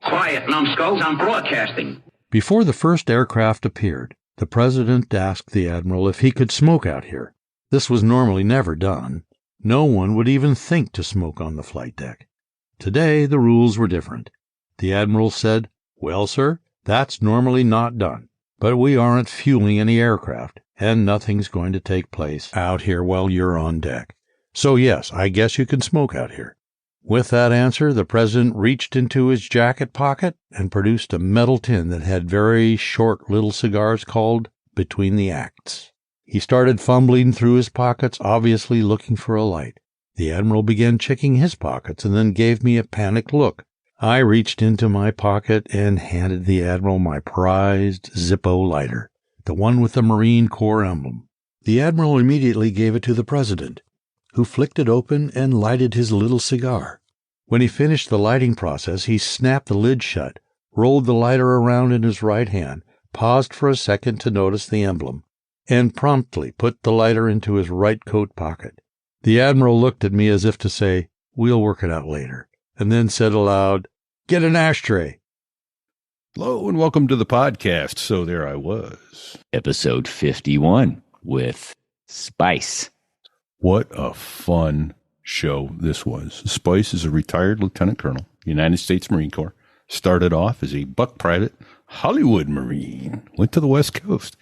Quiet, numbskulls, I'm broadcasting. Before the first aircraft appeared, the President asked the Admiral if he could smoke out here. This was normally never done. No one would even think to smoke on the flight deck. Today, the rules were different. The Admiral said, "Well, sir, that's normally not done. But we aren't fueling any aircraft, and nothing's going to take place out here while you're on deck. So yes, I guess you can smoke out here." With that answer, the President reached into his jacket pocket and produced a metal tin that had very short little cigars called Between the Acts. He started fumbling through his pockets, obviously looking for a light. The Admiral began checking his pockets and then gave me a panicked look. I reached into my pocket and handed the Admiral my prized Zippo lighter, the one with the Marine Corps emblem. The Admiral immediately gave it to the President, who flicked it open and lighted his little cigar. When he finished the lighting process, he snapped the lid shut, rolled the lighter around in his right hand, paused for a second to notice the emblem, and promptly put the lighter into his right coat pocket. The Admiral looked at me as if to say, "We'll work it out later," and then said aloud, "Get an ashtray." Hello and welcome to the podcast. So there I was. Episode 51 with Spice. What a fun show this was. Spice is a retired lieutenant colonel, United States Marine Corps. Started off as a buck private, Hollywood Marine. Went to the West Coast,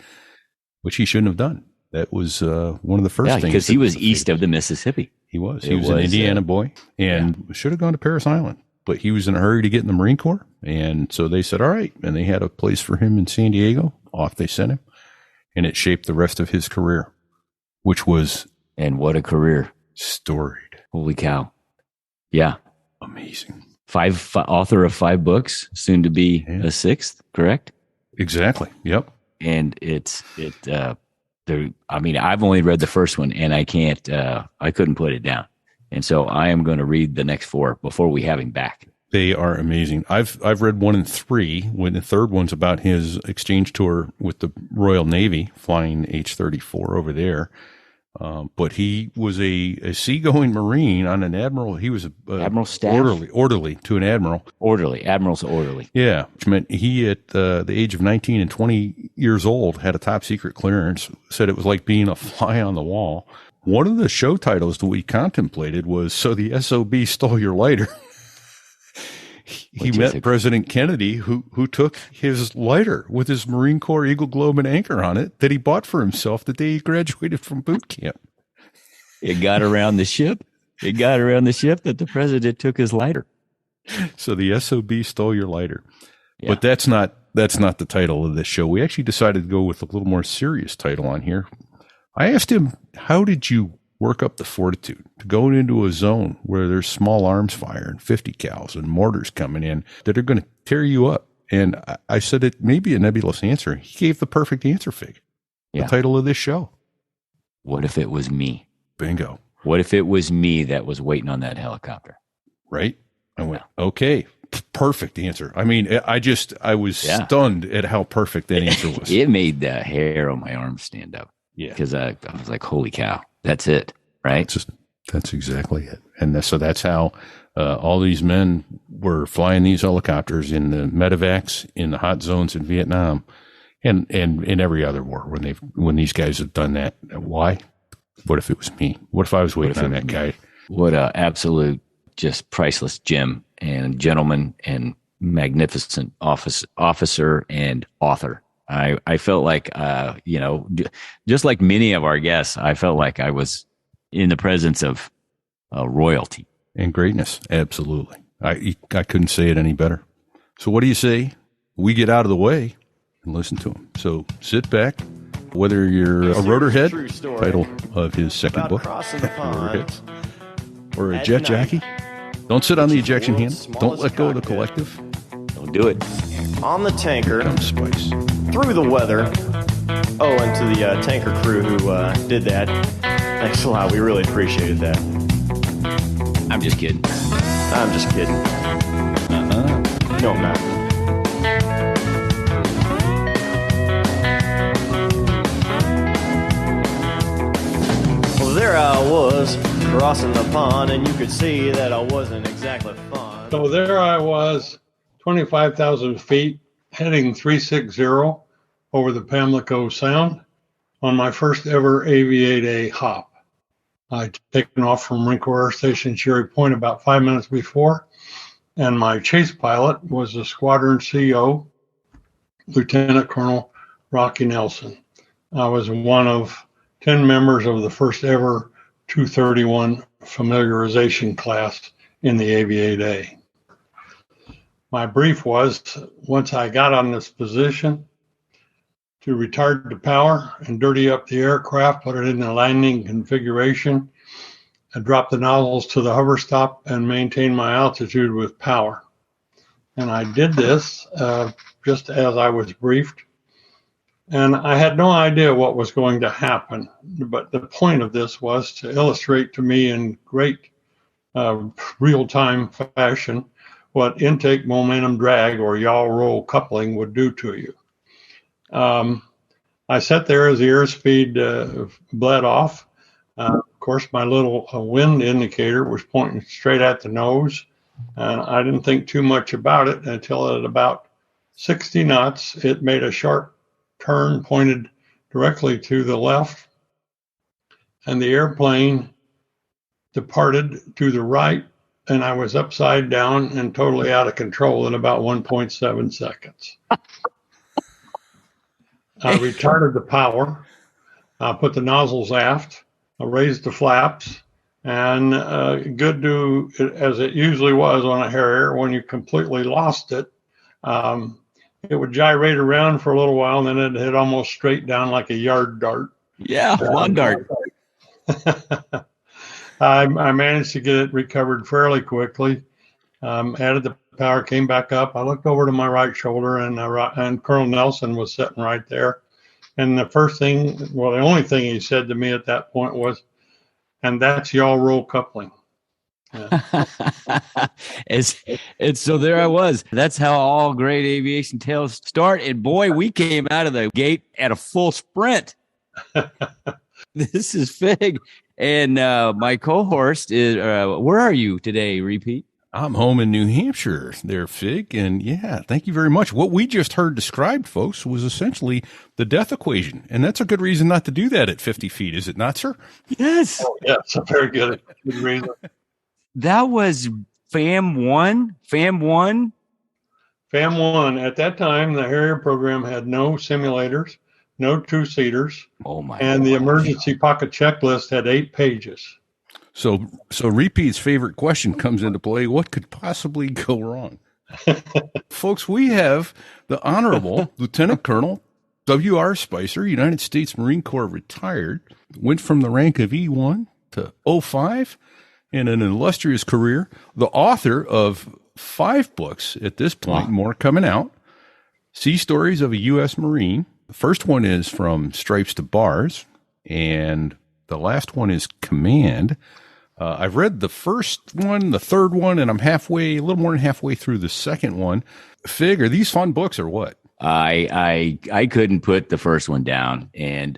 which he shouldn't have done. That was one of the first things. Because he was east of the Mississippi. He was. He was an Indiana boy and should have gone to Parris Island. But he was in a hurry to get in the Marine Corps. And so they said, all right. And they had a place for him in San Diego. Off they sent him. And it shaped the rest of his career, which was... And what a career. Storied. Holy cow. Yeah. Amazing. Author of 5 books, soon to be a 6th, correct? Exactly. Yep. And I've only read the first one and I couldn't put it down. And so I am going to read the next 4 before we have him back. They are amazing. I've read 1 and 3. When the third one's about his exchange tour with the Royal Navy, flying H-34 over there. But he was a seagoing Marine on an admiral. He was admiral staff? orderly to an admiral. Admiral's orderly. Yeah, which meant he at the age of 19 and 20 years old had a top secret clearance. Said it was like being a fly on the wall. One of the show titles that we contemplated was "So the SOB Stole Your Lighter." He met President Kennedy, who took his lighter with his Marine Corps Eagle Globe and anchor on it that he bought for himself the day he graduated from boot camp. It got around the ship. It got around the ship that the president took his lighter. So the SOB stole your lighter. Yeah. But that's not the title of this show. We actually decided to go with a little more serious title on here. I asked him, how did you work up the fortitude to go into a zone where there's small arms fire and 50 cals and mortars coming in that are going to tear you up? And I said it may be a nebulous answer. He gave the perfect answer, Fig. Yeah. The title of this show. What if it was me? Bingo. What if it was me that was waiting on that helicopter? Right? I went, okay, perfect answer. I mean, I was stunned at how perfect that answer was. It made the hair on my arm stand up. Yeah. Because I was like, holy cow, that's it, right? That's exactly it. And so that's how all these men were flying these helicopters in the medevacs, in the hot zones in Vietnam, and in every other war when these guys have done that. Why? What if it was me? What if I was waiting on that guy? What a absolute, just priceless gem and gentleman and magnificent officer and author. I felt like, just like many of our guests, I felt like I was in the presence of royalty. And greatness. Absolutely. I couldn't say it any better. So what do you say? We get out of the way and listen to him. So sit back, whether you're a rotor head, title of his second book, Rotorheads, or a jet jockey. Don't sit on the ejection handle. Don't let go of the collective. Don't do it. On the tanker. Comes Spice. Through the weather. Oh, and to the tanker crew who did that. Thanks a lot. We really appreciated that. I'm just kidding. I'm just kidding. No, I'm not. Well, there I was, crossing the pond, and you could see that I wasn't exactly fond. So there I was, 25,000 feet, heading 360 over the Pamlico Sound on my first ever AV-8A hop. I'd taken off from Marine Corps Air Station Cherry Point about 5 minutes before, and my chase pilot was the squadron CO, Lieutenant Colonel Rocky Nelson. I was one of 10 members of the first ever 231 familiarization class in the AV-8A. My brief was, once I got on this position, to retard the power and dirty up the aircraft, put it in the landing configuration, and drop the nozzles to the hover stop and maintain my altitude with power. And I did this just as I was briefed. And I had no idea what was going to happen. But the point of this was to illustrate to me in great real-time fashion what intake momentum drag or yaw roll coupling would do to you. I sat there as the airspeed bled off. Of course, my little wind indicator was pointing straight at the nose, and I didn't think too much about it until at about 60 knots, it made a sharp turn pointed directly to the left, and the airplane departed to the right, and I was upside down and totally out of control in about 1.7 seconds. I retarded the power, put the nozzles aft, raised the flaps, and good to, as it usually was on a Harrier, when you completely lost it, it would gyrate around for a little while, and then it'd hit almost straight down like a yard dart. Yeah, lawn dart. I managed to get it recovered fairly quickly, added the power, came back up. I looked over to my right shoulder, and Colonel Nelson was sitting right there. And the only thing he said to me at that point was, "And that's yaw roll coupling." Yeah. it's so there I was. That's how all great aviation tales start. And boy, we came out of the gate at a full sprint. This is Fig. And my co-host is, where are you today, RePete? I'm home in New Hampshire there, Fig. And yeah, thank you very much. What we just heard described, folks, was essentially the death equation. And that's a good reason not to do that at 50 feet, is it not, sir? Yes. Oh, yes, a very good reason. That was FAM 1? FAM 1? FAM 1. At that time, the Harrier program had no simulators, no two-seaters. Oh, my And God. the emergency pocket checklist had 8 pages. So RePete's favorite question comes into play. What could possibly go wrong? Folks, we have the Honorable Lieutenant Colonel W.R. Spicer, United States Marine Corps retired, went from the rank of E1 to 05 in an illustrious career, the author of 5 books at this point, more coming out, Sea Stories of a U.S. Marine. The first one is From Stripes to Bars, and the last one is Command. I've read the first one, the third one, and I'm a little more than halfway through the second one. Fig, are these fun books or what? I couldn't put the first one down, and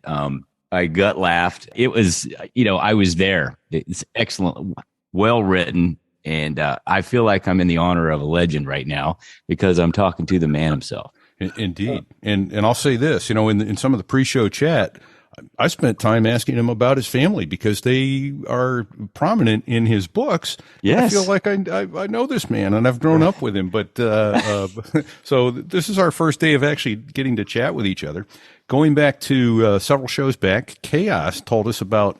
I gut laughed. It was, I was there. It's excellent, well written, and I feel like I'm in the honor of a legend right now because I'm talking to the man himself. Indeed, and I'll say this, in some of the pre-show chat, I spent time asking him about his family because they are prominent in his books. Yes. I feel like I know this man and I've grown up with him. But so this is our first day of actually getting to chat with each other. Going back to several shows back, Chaos told us about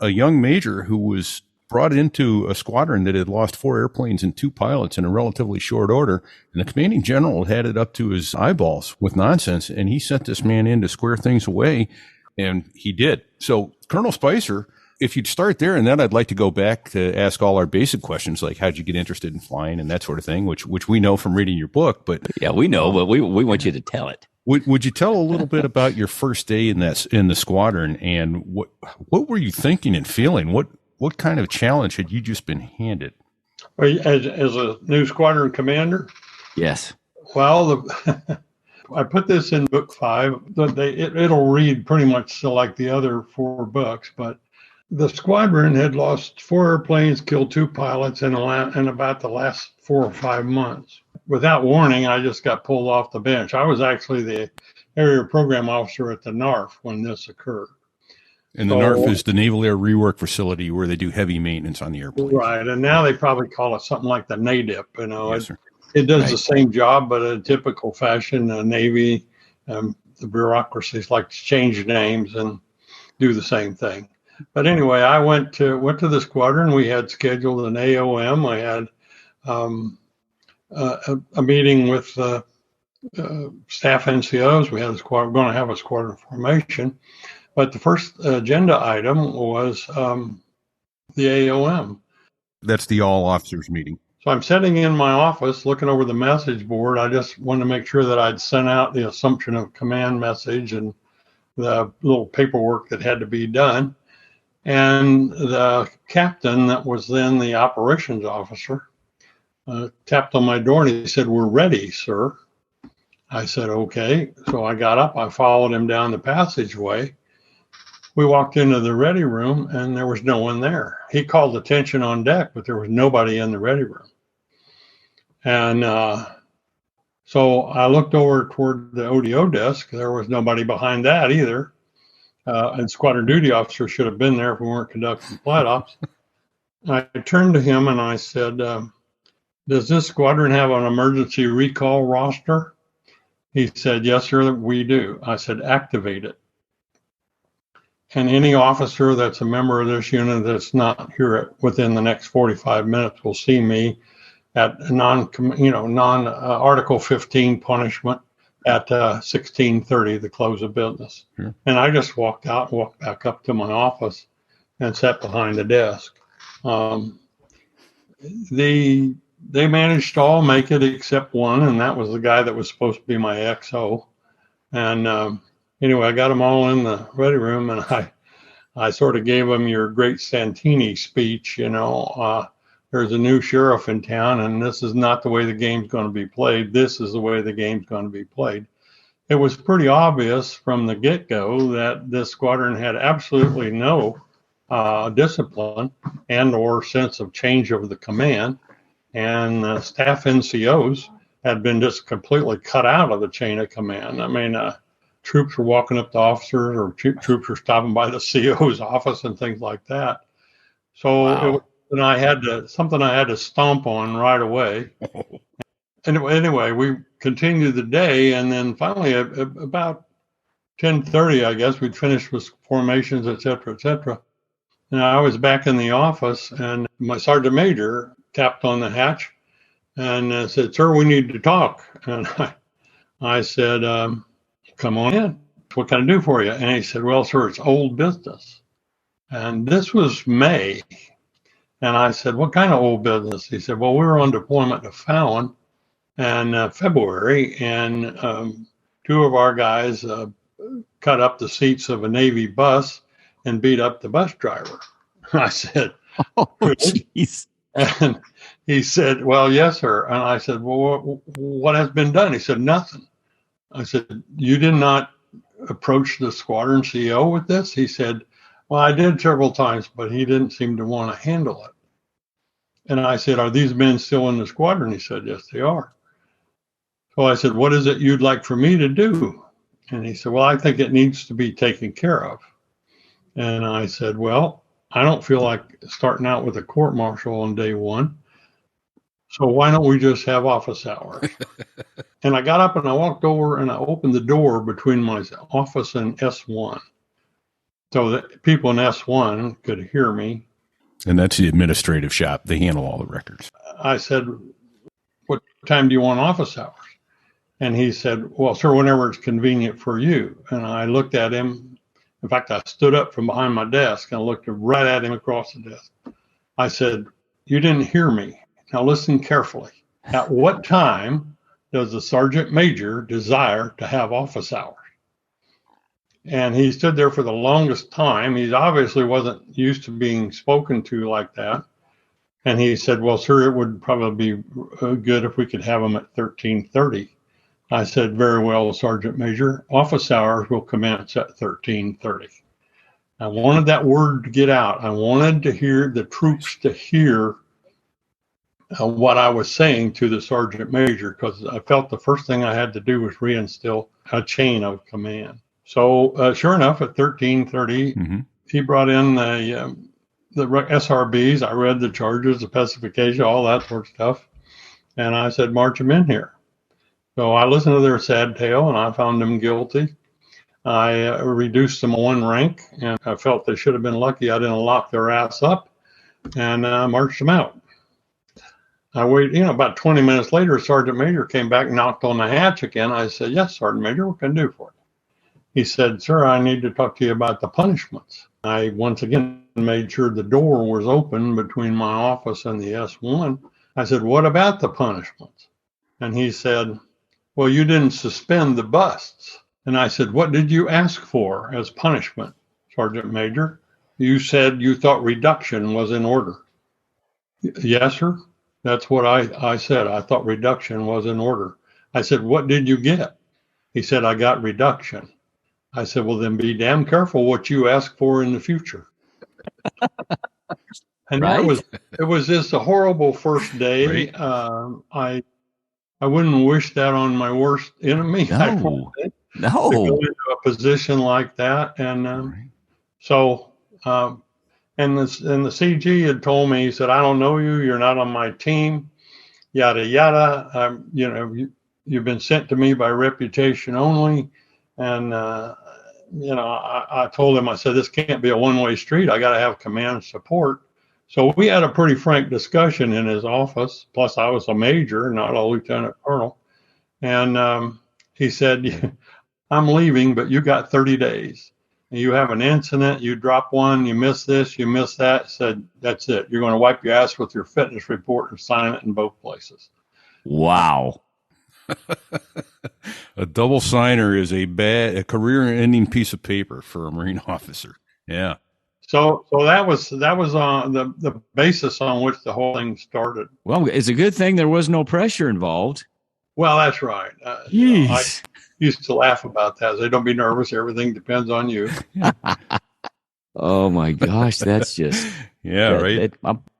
a young major who was brought into a squadron that had lost 4 airplanes and 2 pilots in a relatively short order. And the commanding general had it up to his eyeballs with nonsense. And he sent this man in to square things away. And he did. So Colonel Spicer, if you'd start there, and then I'd like to go back to ask all our basic questions, like how'd you get interested in flying and that sort of thing, which we know from reading your book. But yeah, we know, but we want you to tell it. Would you tell a little bit about your first day in the squadron and what were you thinking and feeling? What kind of challenge had you just been handed? As a new squadron commander? Yes. Well, I put this in book 5. It'll read pretty much like the other 4 books, but the squadron had lost 4 airplanes, killed 2 pilots in about the last 4 or 5 months. Without warning, I just got pulled off the bench. I was actually the area program officer at the NARF when this occurred. And the NARF is the Naval Air Rework Facility where they do heavy maintenance on the airplanes. Right, and now they probably call it something like the NADIP. You know, Yes, it does the same job, but in a typical fashion. The Navy, the bureaucracies like to change names and do the same thing. But anyway, I went to the squadron. We had scheduled an AOM. I had a meeting with staff NCOs. We had going to have a squadron formation. But the first agenda item was the AOM. That's the all officers meeting. So I'm sitting in my office looking over the message board. I just wanted to make sure that I'd sent out the assumption of command message and the little paperwork that had to be done. And the captain that was then the operations officer tapped on my door and he said, "We're ready, sir." I said, "Okay." So I got up, I followed him down the passageway. We walked into the ready room and there was no one there. He called attention on deck, but there was nobody in the ready room. And so I looked over toward the ODO desk. There was nobody behind that either. And squadron duty officer should have been there if we weren't conducting flight ops. I turned to him and I said, "Does this squadron have an emergency recall roster?" He said, "Yes, sir, we do." I said, "Activate it. And any officer that's a member of this unit that's not here within the next 45 minutes will see me at non-Article 15 punishment at 16:30, the close of business." Sure. And I just walked back up to my office and sat behind the desk. They managed to all make it except one, and that was the guy that was supposed to be my XO. And anyway, I got them all in the ready room, and I sort of gave them your great Santini speech, there's a new sheriff in town, and this is not the way the game's going to be played. This is the way the game's going to be played. It was pretty obvious from the get-go that this squadron had absolutely no discipline and or sense of change of the command, and staff NCOs had been just completely cut out of the chain of command. I mean, troops were walking up to officers, or troops were stopping by the CO's office and things like that. So wow. It was something I had to stomp on right away. Anyway, we continued the day, and then finally at about 10:30, I guess, we'd finished with formations, et cetera, et cetera. And I was back in the office, and my sergeant major tapped on the hatch and said, "Sir, we need to talk." And I said, "Come on in. What can I do for you?" And he said, "Well, sir, it's old business." And this was May. And I said, "What kind of old business?" He said, "Well, we were on deployment to Fallon in February, and 2 of our guys cut up the seats of a Navy bus and beat up the bus driver." I said, "Oh, jeez." And he said, "Well, yes, sir." And I said, "Well, what has been done?" He said, "Nothing." I said, "You did not approach the squadron CEO with this?" He said, "Well, I did several times, but he didn't seem to want to handle it." And I said, "Are these men still in the squadron?" He said, "Yes, they are." So I said, "What is it you'd like for me to do?" And he said, "Well, I think it needs to be taken care of." And I said, "Well, I don't feel like starting out with a court martial on day one. So why don't we just have office hours?" And I got up and I walked over and I opened the door between my office and S1 so that people in S1 could hear me. And that's the administrative shop. They handle all the records. I said, "What time do you want office hours?" And he said, "Well, sir, whenever it's convenient for you." And I looked at him. In fact, I stood up from behind my desk and looked right at him across the desk. I said, "You didn't hear me. Now listen carefully. At what time does the sergeant major desire to have office hours?" And he stood there for the longest time. He obviously wasn't used to being spoken to like that. And he said, "Well, sir, it would probably be good if we could have them at 13:30. I said, "Very well, Sergeant Major. Office hours will commence at 13:30. I wanted that word to get out. I wanted to hear the troops to hear what I was saying to the sergeant major, because I felt the first thing I had to do was reinstill a chain of command. So sure enough, at 13:30, he brought in the SRBs. I read the charges, the specification, all that sort of stuff. And I said, march them in here. So I listened to their sad tale, and I found them guilty. I reduced them one rank, and I felt they should have been lucky I didn't lock their ass up, and marched them out. I waited, about 20 minutes later, Sergeant Major came back, knocked on the hatch again. I said, yes, Sergeant Major, what can I do for you? He said, sir, I need to talk to you about the punishments. I once again made sure the door was open between my office and the S1. I said, what about the punishments? And he said, well, you didn't suspend the busts. And I said, what did you ask for as punishment, Sergeant Major? You said you thought reduction was in order. Yes, sir. That's what I said. I thought reduction was in order. I said, what did you get? He said, I got reduction. I said, well, then be damn careful what you ask for in the future. And right? it was just a horrible first day. Right. I wouldn't wish that on my worst enemy. No. To go into a position like that. And and the CG had told me, he said, I don't know you. You're not on my team, yada, yada. You've been sent to me by reputation only. And, I told him, I said, this can't be a one-way street. I got to have command support. So we had a pretty frank discussion in his office. Plus, I was a major, not a lieutenant colonel. And he said, I'm leaving, but you got 30 days. You have an incident, you drop one, you miss this, you miss that. Said, that's it. You're going to wipe your ass with your fitness report and sign it in both places. Wow. A double signer is a career-ending piece of paper for a Marine officer. Yeah. So that was on the basis on which the whole thing started. Well, it's a good thing there was no pressure involved. Well, that's right. I used to laugh about that. Say, don't be nervous. Everything depends on you. Oh my gosh, that's just right.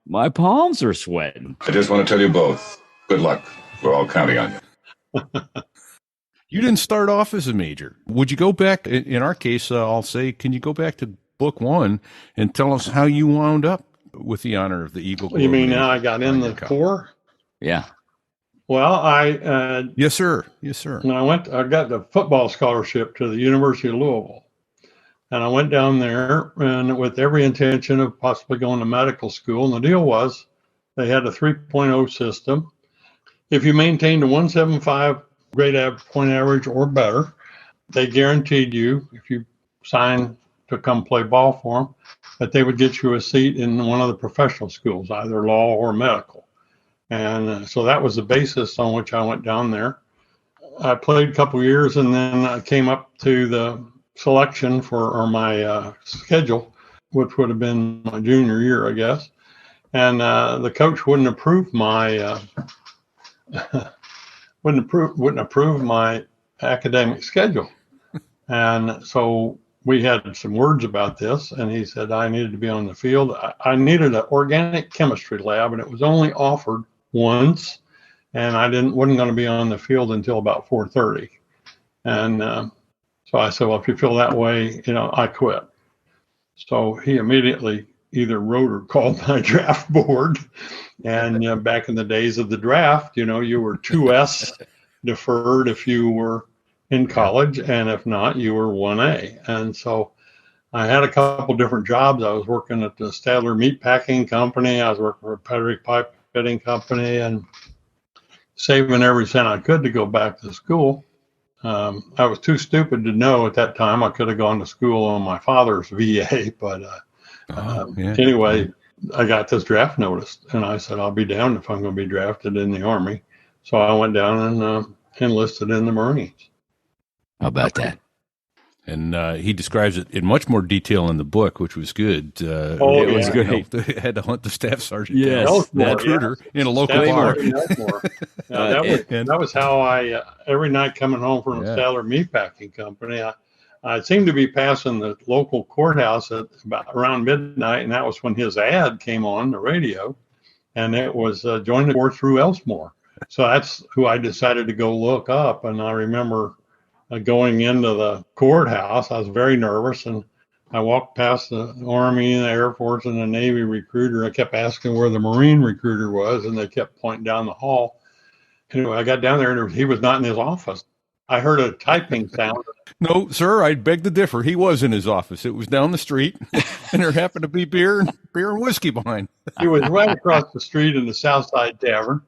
My palms are sweating. I just want to tell you both, good luck. We're all counting on you. You didn't start off as a major. Would you go back? In our case, I'll say, can you go back to book 1 and tell us how you wound up with the honor of the Eagle Globe? You mean now I got in the Corps? Yeah. Well, yes, sir. And I got the football scholarship to the University of Louisville. And I went down there and with every intention of possibly going to medical school. And the deal was they had a 3.0 system. If you maintained a 175 grade point average or better, they guaranteed you, if you signed to come play ball for them, that they would get you a seat in one of the professional schools, either law or medical. And so that was the basis on which I went down there. I played a couple years, and then I came up to the selection for my schedule, which would have been my junior year, I guess. And the coach wouldn't approve my wouldn't approve my academic schedule. And so we had some words about this, and he said I needed to be on the field. I needed an organic chemistry lab, and it was only offered once, and I wasn't going to be on the field until about 4:30. And so I said, well, if you feel that way, I quit. So he immediately either wrote or called my draft board. And back in the days of the draft, you were 2S deferred if you were in college, and if not, you were 1A. And so I had a couple different jobs. I was working at the Stadler Meat Packing Company. I was working for a Pedrick Pipe Fitting Company, and saving every cent I could to go back to school. I was too stupid to know at that time I could have gone to school on my father's VA, but anyway, I got this draft notice, and I said, I'll be damned if I'm going to be drafted in the Army. So I went down and enlisted in the Marines. How about that? And he describes it in much more detail in the book, which was good. It was good. Had to hunt the staff sergeant recruiter in a local bar. That was how I, every night coming home from the Stadler Meat Packing Company, I seemed to be passing the local courthouse at about around midnight, and that was when his ad came on the radio, and it was join the court through Elsmore. So that's who I decided to go look up. And I remember going into the courthouse. I was very nervous, and I walked past the Army and the Air Force and the Navy recruiter. I kept asking where the Marine recruiter was, and they kept pointing down the hall. Anyway, I got down there, and he was not in his office. I heard a typing sound. No, sir, I beg to differ. He was in his office. It was down the street, and there happened to be beer and whiskey behind. He was right across the street in the Southside Tavern.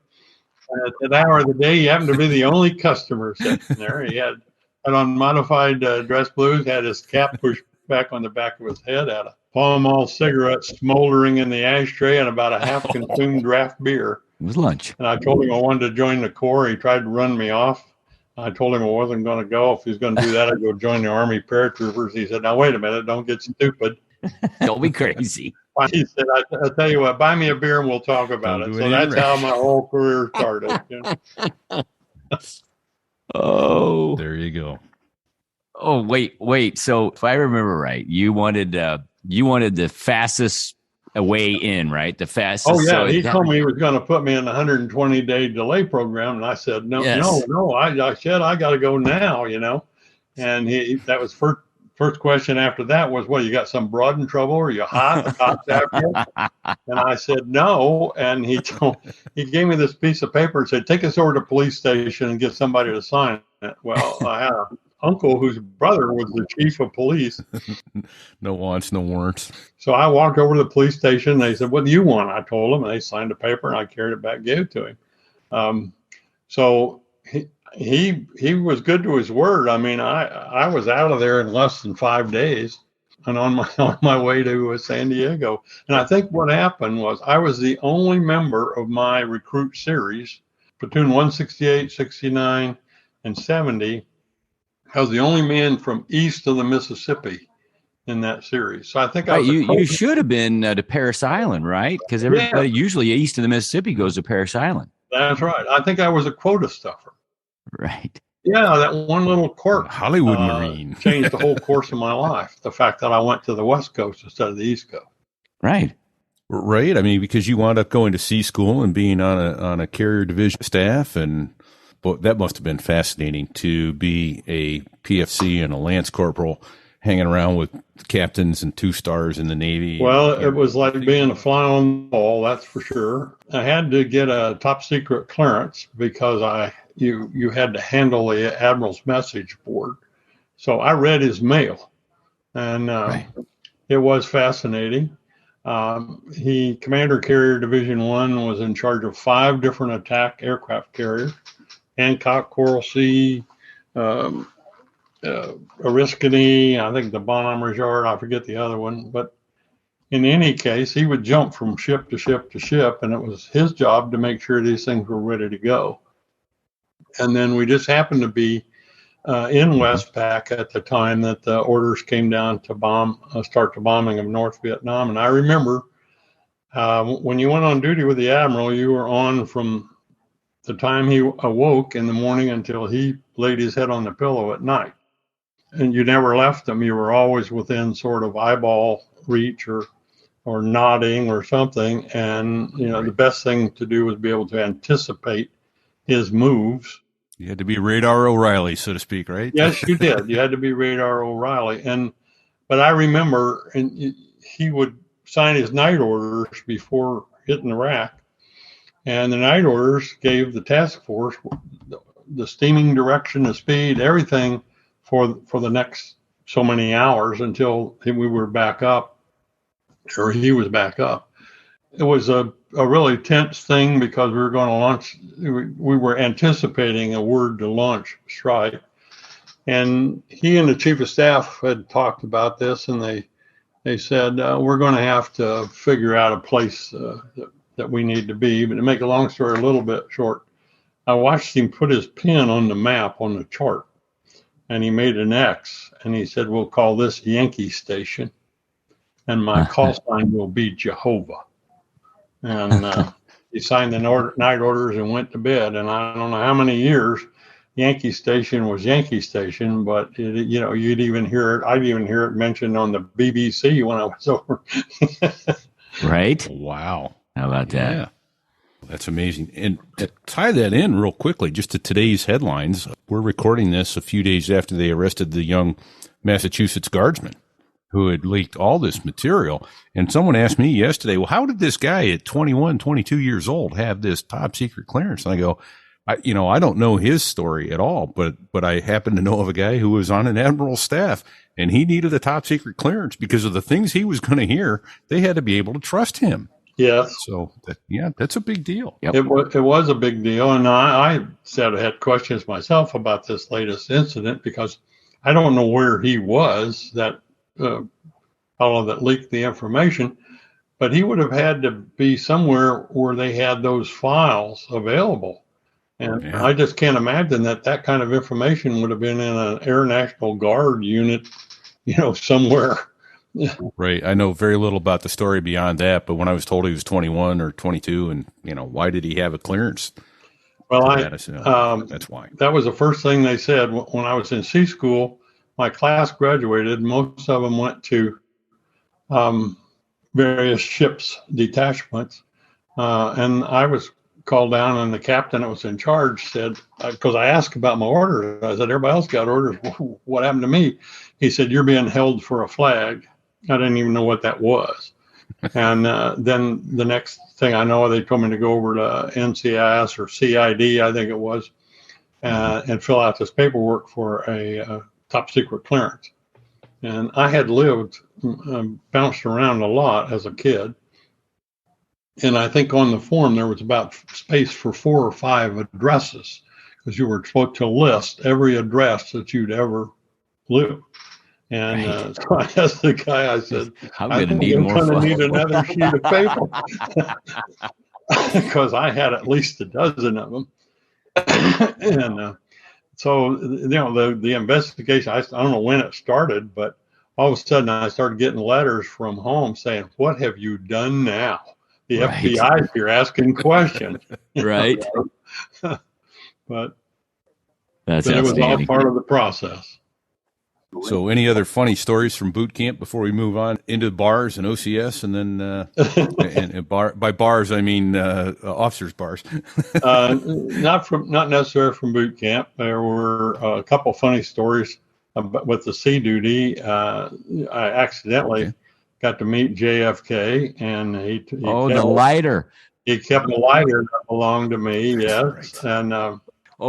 And at that hour of the day, he happened to be the only customer sitting there. He had on modified dress blues, had his cap pushed back on the back of his head, had a Pall Mall cigarette smoldering in the ashtray, and about a half-consumed draft beer. It was lunch. And I told him I wanted to join the Corps. He tried to run me off. I told him I wasn't going to go. If he was going to do that, I'd go join the Army paratroopers. He said, now, wait a minute. Don't get stupid. Don't be crazy. He said, I'll tell you what, buy me a beer and we'll talk about it. So that's how my whole career started. You know? Oh. There you go. Oh, wait. So if I remember right, you wanted the fastest way in, right? The fastest. Oh, yeah. So he told me he was going to put me in the 120-day delay program. And I said, no. I said, I got to go now, you know. And that was first question after that was, well, you got some broad in trouble? Are you hot? The cops after you? And I said, no. And he gave me this piece of paper and said, take us over to the police station and get somebody to sign it. Well, I had an uncle whose brother was the chief of police. No wants, no warrants. So I walked over to the police station. They said, what do you want? I told them, and they signed a paper, and I carried it back, gave it to him. So he was good to his word. I mean, I was out of there in less than 5 days and on my way to San Diego. And I think what happened was I was the only member of my recruit series, platoon 168, 69, and 70. I was the only man from east of the Mississippi in that series. So I think you should have been to Parris Island, right? Because everybody usually east of the Mississippi goes to Parris Island. That's right. I think I was a quota stuffer. Right. Yeah, that one little quirk. Hollywood Marine. Changed the whole course of my life. The fact that I went to the West Coast instead of the East Coast. Right. Right. I mean, because you wound up going to sea school and being on a carrier division staff, and that must have been fascinating to be a PFC and a Lance Corporal hanging around with captains and 2 stars in the Navy. Well, it was like being a fly on the wall, that's for sure. I had to get a top secret clearance because you had to handle the Admiral's message board. So I read his mail, and It was fascinating. Commander Carrier Division 1 was in charge of 5 different attack aircraft carriers: Hancock, Coral Sea, Oriskany, I think the Bomber's Yard, I forget the other one. But in any case, he would jump from ship to ship to ship, and it was his job to make sure these things were ready to go. And then we just happened to be in Westpac at the time that the orders came down to start the bombing of North Vietnam. And I remember when you went on duty with the Admiral, you were on from the time he awoke in the morning until he laid his head on the pillow at night. And you never left him. You were always within sort of eyeball reach or nodding or something. And, the best thing to do was be able to anticipate his moves. You had to be Radar O'Reilly, so to speak, right? Yes, you did. You had to be Radar O'Reilly. But I remember, and he would sign his night orders before hitting the rack. And the night orders gave the task force the steaming direction, the speed, everything for the next so many hours until we were back up, or he was back up. It was a really tense thing because we were going to launch. We were anticipating a word to launch strike. And he and the chief of staff had talked about this, and they said, we're going to have to figure out a place that we need to be. But to make a long story a little bit short, I watched him put his pen on the map on the chart, and he made an X, and he said, we'll call this Yankee Station, and my call sign will be Jehovah. And he signed the night orders and went to bed. And I don't know how many years Yankee Station was Yankee Station, but you'd even hear it. I'd even hear it mentioned on the BBC when I was over. Right? Wow. How about that? Yeah. That's amazing. And to tie that in real quickly, just to today's headlines, we're recording this a few days after they arrested the young Massachusetts guardsman who had leaked all this material. And someone asked me yesterday, well, how did this guy at 21, 22 years old have this top secret clearance? And I go, I don't know his story at all, but I happen to know of a guy who was on an admiral's staff, and he needed a top secret clearance because of the things he was going to hear. They had to be able to trust him. Yes. So that's a big deal. Yep. It was a big deal. And I said I had questions myself about this latest incident because I don't know where he was, that fellow that leaked the information, but he would have had to be somewhere where they had those files available. And I just can't imagine that kind of information would have been in an Air National Guard unit, somewhere. Right. I know very little about the story beyond that, but when I was told he was 21 or 22 and, why did he have a clearance? Well, that's why. That was the first thing they said. When I was in C school, my class graduated. Most of them went to various ships detachments. And I was called down, and the captain that was in charge said, because I asked about my orders, I said, everybody else got orders. What happened to me? He said, you're being held for a flag. I didn't even know what that was. And then the next thing I know, they told me to go over to NCIS or CID, I think it was, and fill out this paperwork for a top secret clearance. And I had lived, bounced around a lot as a kid. And I think on the form, there was about space for 4 or 5 addresses, because you were supposed to list every address that you'd ever lived. And so I asked the guy, I said, I'm going to need more. I'm going to need another sheet of paper, because I had at least a dozen of them. And so, the investigation, I don't know when it started, but all of a sudden I started getting letters from home saying, what have you done now? The FBI is here asking questions. Right. But it was all part of the process. So any other funny stories from boot camp before we move on into bars and OCS, and then and by bars I mean officers' bars? Not necessarily from boot camp. There were a couple funny stories with the sea duty. I accidentally got to meet JFK, and he the lighter. He kept a lighter that belonged to me. Yes, right. And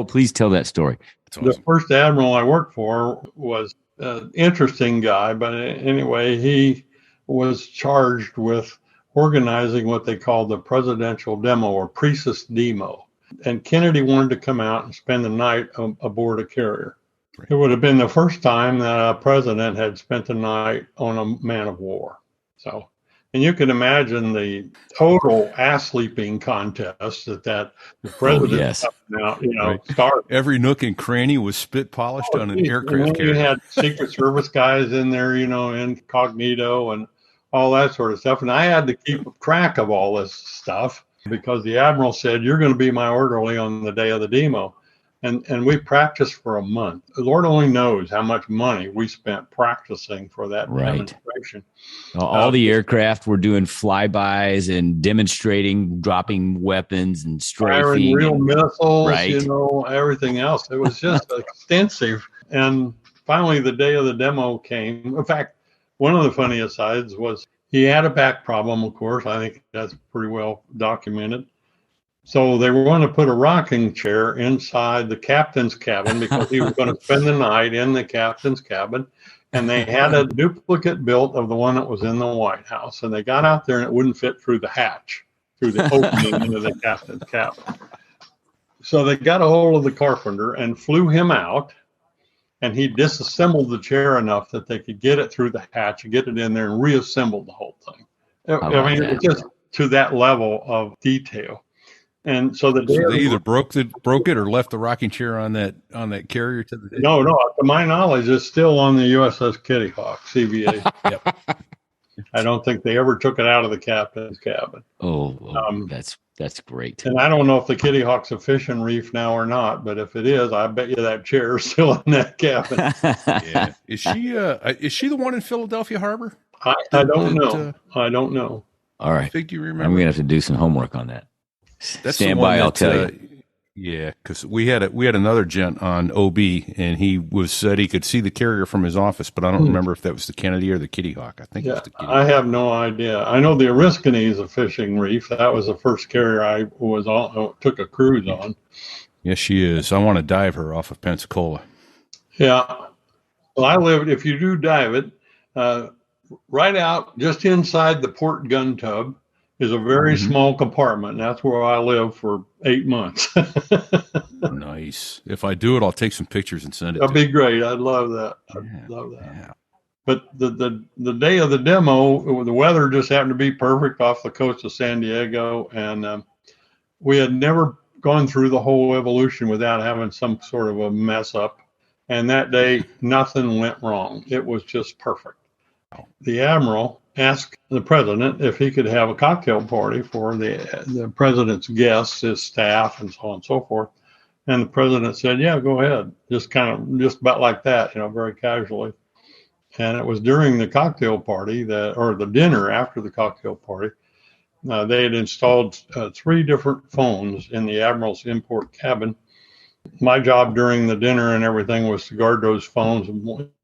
please tell that story. Awesome. The first admiral I worked for was an interesting guy, but anyway, he was charged with organizing what they called the presidential demo, or Priestess demo. And Kennedy wanted to come out and spend the night aboard a carrier. Right. It would have been the first time that a president had spent the night on a man of war. So, and you can imagine the total ass-sleeping contest that the president started. Every nook and cranny was spit polished on an aircraft carrier. You had Secret Service guys in there, incognito and all that sort of stuff. And I had to keep track of all this stuff because the admiral said, you're going to be my orderly on the day of the demo. And we practiced for a month. The Lord only knows how much money we spent practicing for that demonstration. All the aircraft were doing flybys and demonstrating, dropping weapons and strafing. Firing real missiles, everything else. It was just extensive. And finally, the day of the demo came. In fact, one of the funny asides was he had a back problem, of course. I think that's pretty well documented. So they were going to put a rocking chair inside the captain's cabin because he was going to spend the night in the captain's cabin. And they had a duplicate built of the one that was in the White House. And they got out there and it wouldn't fit through the hatch, through the opening into the captain's cabin. So they got a hold of the carpenter and flew him out. And he disassembled the chair enough that they could get it through the hatch and get it in there and reassemble the whole thing. I mean, it was just to that level of detail. And so they either broke it or left the rocking chair on that carrier to the day. No. To my knowledge, it's still on the USS Kitty Hawk, CVA. Yep. I don't think they ever took it out of the captain's cabin. That's That's great. And I don't know if the Kitty Hawk's a fishing reef now or not, but if it is, I bet you that chair is still in that cabin. Yeah. Is she the one in Philadelphia Harbor? I don't know. I don't know. All right. Fig, do you remember? I'm going to have to do some homework on that. That's Stand the one by, I'll tell you. Yeah, because we had another gent on OB, and he said he could see the carrier from his office, but I don't remember if that was the Kennedy or the Kitty Hawk. I think it was the Kitty Hawk. I have no idea. I know the Oriskany is a fishing reef. That was the first carrier I was on, took a cruise on. Yes, she is. I want to dive her off of Pensacola. Yeah. Well, I lived, if you do dive it, right out just inside the port gun tub is a very small compartment. And that's where I lived for 8 months. Nice. If I do it, I'll take some pictures and send it. That'd be great. I'd love that. I'd love that. Yeah. But the day of the demo, the weather just happened to be perfect off the coast of San Diego. And we had never gone through the whole evolution without having some sort of a mess up. And that day, nothing went wrong. It was just perfect. The Admiral asked the president if he could have a cocktail party for the president's guests, his staff, and so on and so forth. And the president said, yeah, go ahead. Just about like that, very casually. And it was during the cocktail party or the dinner after the cocktail party, they had installed 3 different phones in the Admiral's import cabin. My job during the dinner and everything was to guard those phones.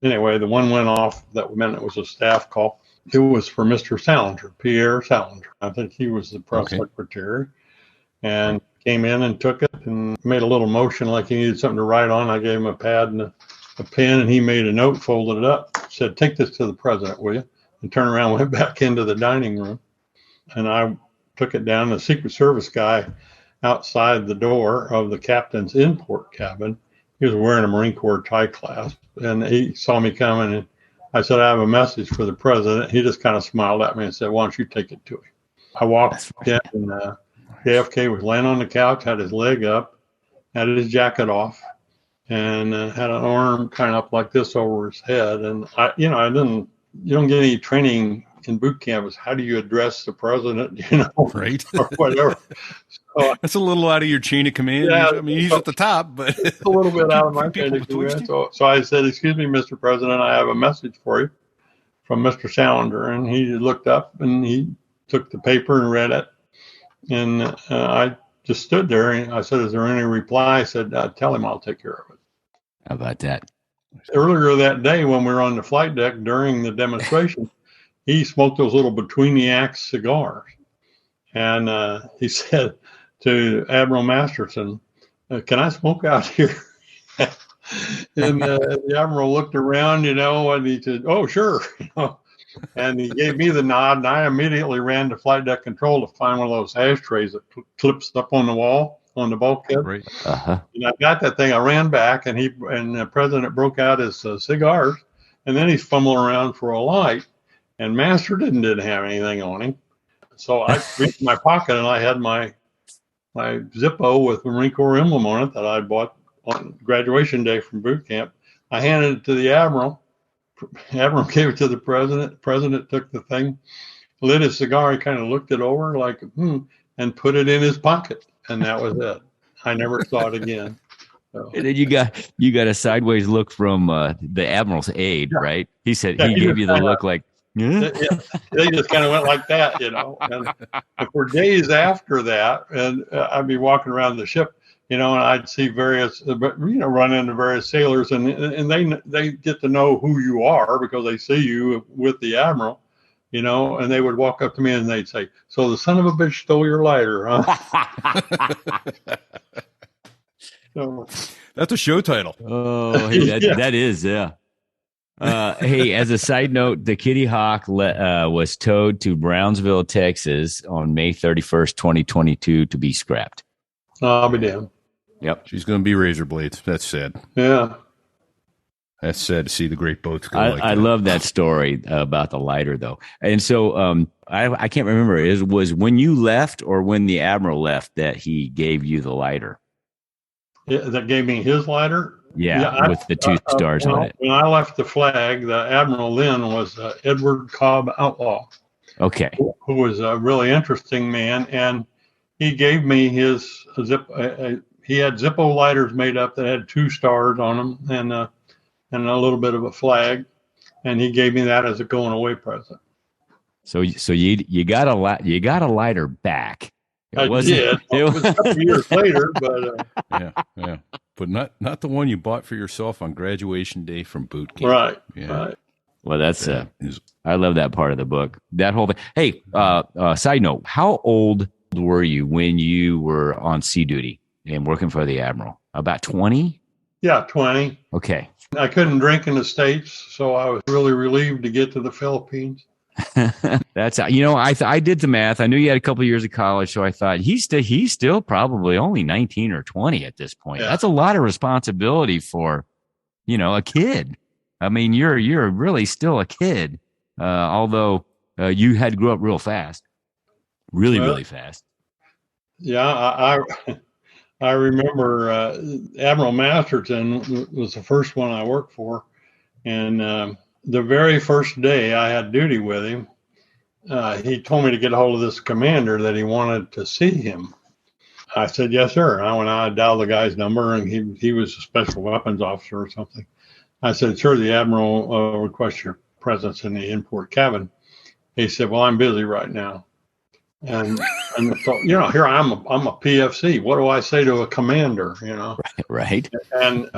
Anyway, the one went off. That meant it was a staff call. It was for Mr. Salinger, Pierre Salinger. I think he was the press secretary, and came in and took it and made a little motion like he needed something to write on. I gave him a pad and a pen, and he made a note, folded it up, said, take this to the president, will you? And turned around, went back into the dining room. And I took it down. The Secret Service guy outside the door of the captain's import cabin, he was wearing a Marine Corps tie clasp, and he saw me coming, and I said, I have a message for the president. He just kind of smiled at me and said, why don't you take it to him? I walked in, and JFK was laying on the couch, had his leg up, had his jacket off, and had an arm kind of up like this over his head. And you don't get any training in boot camp is how do you address the president, right? Or whatever. So, that's a little out of your chain of command. Yeah, I mean, he's at the top, but it's a little bit out of my chain of command. So I said, excuse me, Mr. President, I have a message for you from Mr. Salinger. And he looked up and he took the paper and read it. And I just stood there and I said, is there any reply? I said, tell him I'll take care of it. How about that? Earlier that day when we were on the flight deck during the demonstration, he smoked those little between the acts cigars. And he said to Admiral Masterson, can I smoke out here? And the Admiral looked around, and he said, oh, sure. And he gave me the nod, and I immediately ran to flight deck control to find one of those ashtrays that clips up on the wall, on the bulkhead. Right. And I got that thing. I ran back, and the president broke out his cigars, and then he's fumbling around for a light. And Masterton didn't have anything on him. So I reached in my pocket, and I had my Zippo with the Marine Corps emblem on it that I bought on graduation day from boot camp. I handed it to the Admiral. Admiral gave it to the president. The president took the thing, lit his cigar. He kind of looked it over like, and put it in his pocket. And that was it. I never saw it again. So. And then you got a sideways look from the Admiral's aide, right? He said he gave you the look like, yeah, they just kind of went like that, And for days after that, and I'd be walking around the ship, and I'd see various, run into various sailors, and they get to know who you are because they see you with the Admiral, and they would walk up to me and they'd say, "So the son of a bitch stole your lighter, huh?" So, that's a show title. Oh, hey, that is, yeah. Hey, as a side note, the Kitty Hawk was towed to Brownsville, Texas on May 31st, 2022 to be scrapped. I'll be damned. Yep. She's going to be razor blades. That's sad. Yeah. That's sad to see the great boats go I love that story about the lighter, though. And so I can't remember. It was when you left or when the Admiral left that he gave you the lighter? Yeah, that gave me his lighter? Yeah, with the 2 stars on it. When I left the flag, the Admiral then was Edward Cobb Outlaw. Okay. Who was a really interesting man. And he gave me his he had Zippo lighters made up that had 2 stars on them and a little bit of a flag, and he gave me that as a going away present. So you got a lighter back. I did. It was a couple years later, but yeah, but not the one you bought for yourself on graduation day from boot camp. Right. Yeah. Right. Well, that's I love that part of the book. That whole thing. Hey, side note, how old were you when you were on sea duty and working for the Admiral? About 20? Yeah, 20. Okay. I couldn't drink in the States, so I was really relieved to get to the Philippines. That's I did the math. I knew you had a couple of years of college, so I thought he's still probably only 19 or 20 at this point. Yeah. That's a lot of responsibility for, a kid. I mean, you're really still a kid, although you had to grow up real fast, really fast. Yeah, I remember Admiral Masterton was the first one I worked for, and the very first day I had duty with him, he told me to get a hold of this commander that he wanted to see him. I said, yes, sir. And I went out and dialed the guy's number, and he was a special weapons officer or something. I said, sir, the Admiral requests your presence in the import cabin. He said, well, I'm busy right now. And so, here I'm a PFC. What do I say to a commander, Right. And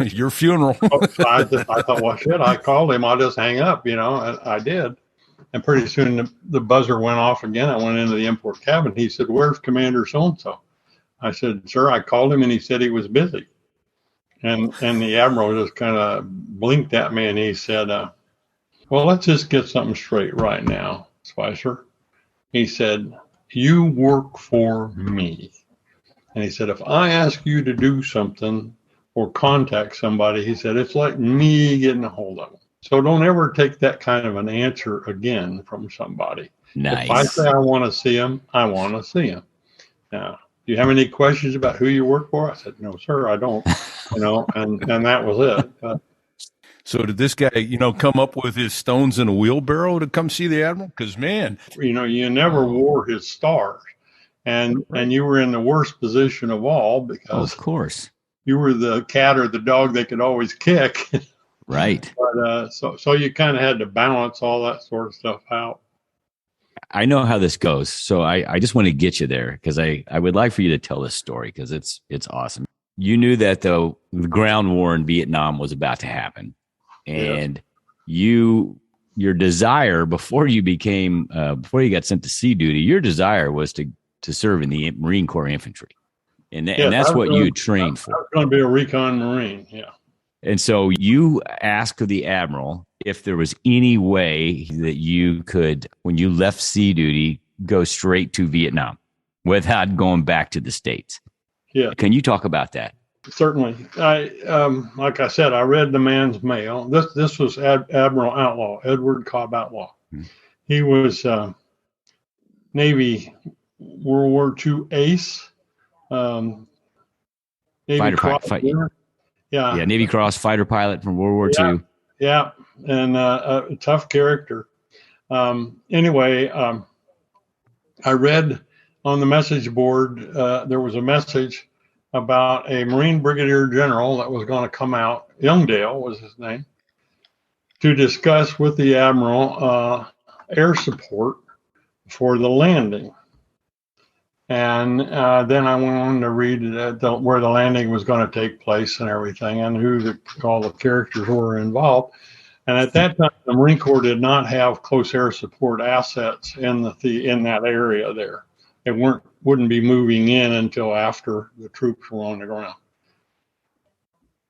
your funeral. I thought, well, shit, I called him. I'll just hang up, and I did. And pretty soon the buzzer went off again. I went into the import cabin. He said, where's Commander so-and-so? I said, sir, I called him and he said he was busy. And the Admiral just kind of blinked at me and he said, well, let's just get something straight right now, Spicer. He said, you work for me. And he said, if I ask you to do something or contact somebody, he said, it's like me getting a hold of them. So don't ever take that kind of an answer again from somebody. Nice. If I say I want to see him, I want to see him. Now, do you have any questions about who you work for? I said, no, sir, I don't. And that was it. So did this guy, come up with his stones in a wheelbarrow to come see the Admiral? Because, man. You never wore his stars. And you were in the worst position of all because of course you were the cat or the dog they could always kick. Right. But so you kind of had to balance all that sort of stuff out. I know how this goes. So I just want to get you there because I would like for you to tell this story because it's awesome. You knew that the ground war in Vietnam was about to happen. And your desire before you got sent to sea duty, your desire was to serve in the Marine Corps infantry. And that's what you trained for. I was going to be a recon Marine. Yeah. And so you asked the Admiral if there was any way that you could, when you left sea duty, go straight to Vietnam without going back to the States. Yeah. Can you talk about that? Certainly. Like I said, I read the man's mail. This was Admiral Outlaw, Edward Cobb Outlaw. Mm-hmm. He was Navy World War II ace. Navy fighter. Yeah, Navy Cross fighter pilot from World War II. Yeah, and a tough character. Anyway, I read on the message board, there was a message about a Marine Brigadier General that was going to come out, Youngdale was his name, to discuss with the Admiral air support for the landing. And then I went on to read where the landing was going to take place and everything, and who all the characters were involved. And at that time, the Marine Corps did not have close air support assets in that area there. It wouldn't be moving in until after the troops were on the ground.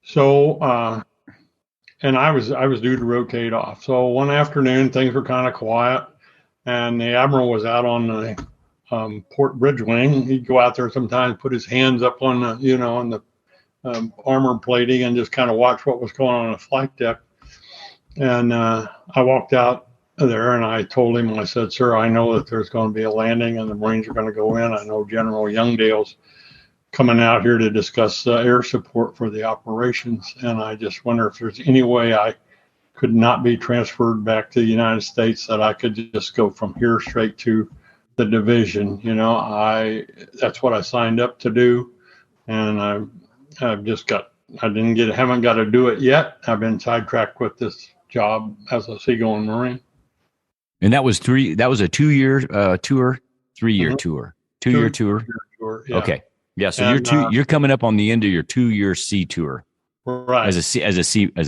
So, and I was due to rotate off. So one afternoon, things were kind of quiet, and the Admiral was out on the port bridge wing. He'd go out there sometimes, put his hands up on the, on the armor plating and just kind of watch what was going on the flight deck. And I walked out there and I told him, I said, sir, I know that there's going to be a landing and the Marines are going to go in. I know General Youngdale's coming out here to discuss air support for the operations. And I just wonder if there's any way I could not be transferred back to the United States, that I could just go from here straight to the division. That's what I signed up to do, and haven't got to do it yet. I've been sidetracked with this job as a seagoing Marine. And that was a 2-year tour, 3-year tour, 2-year tour. Yeah. Okay. Yeah. So you're coming up on the end of your 2-year sea tour. Right. As a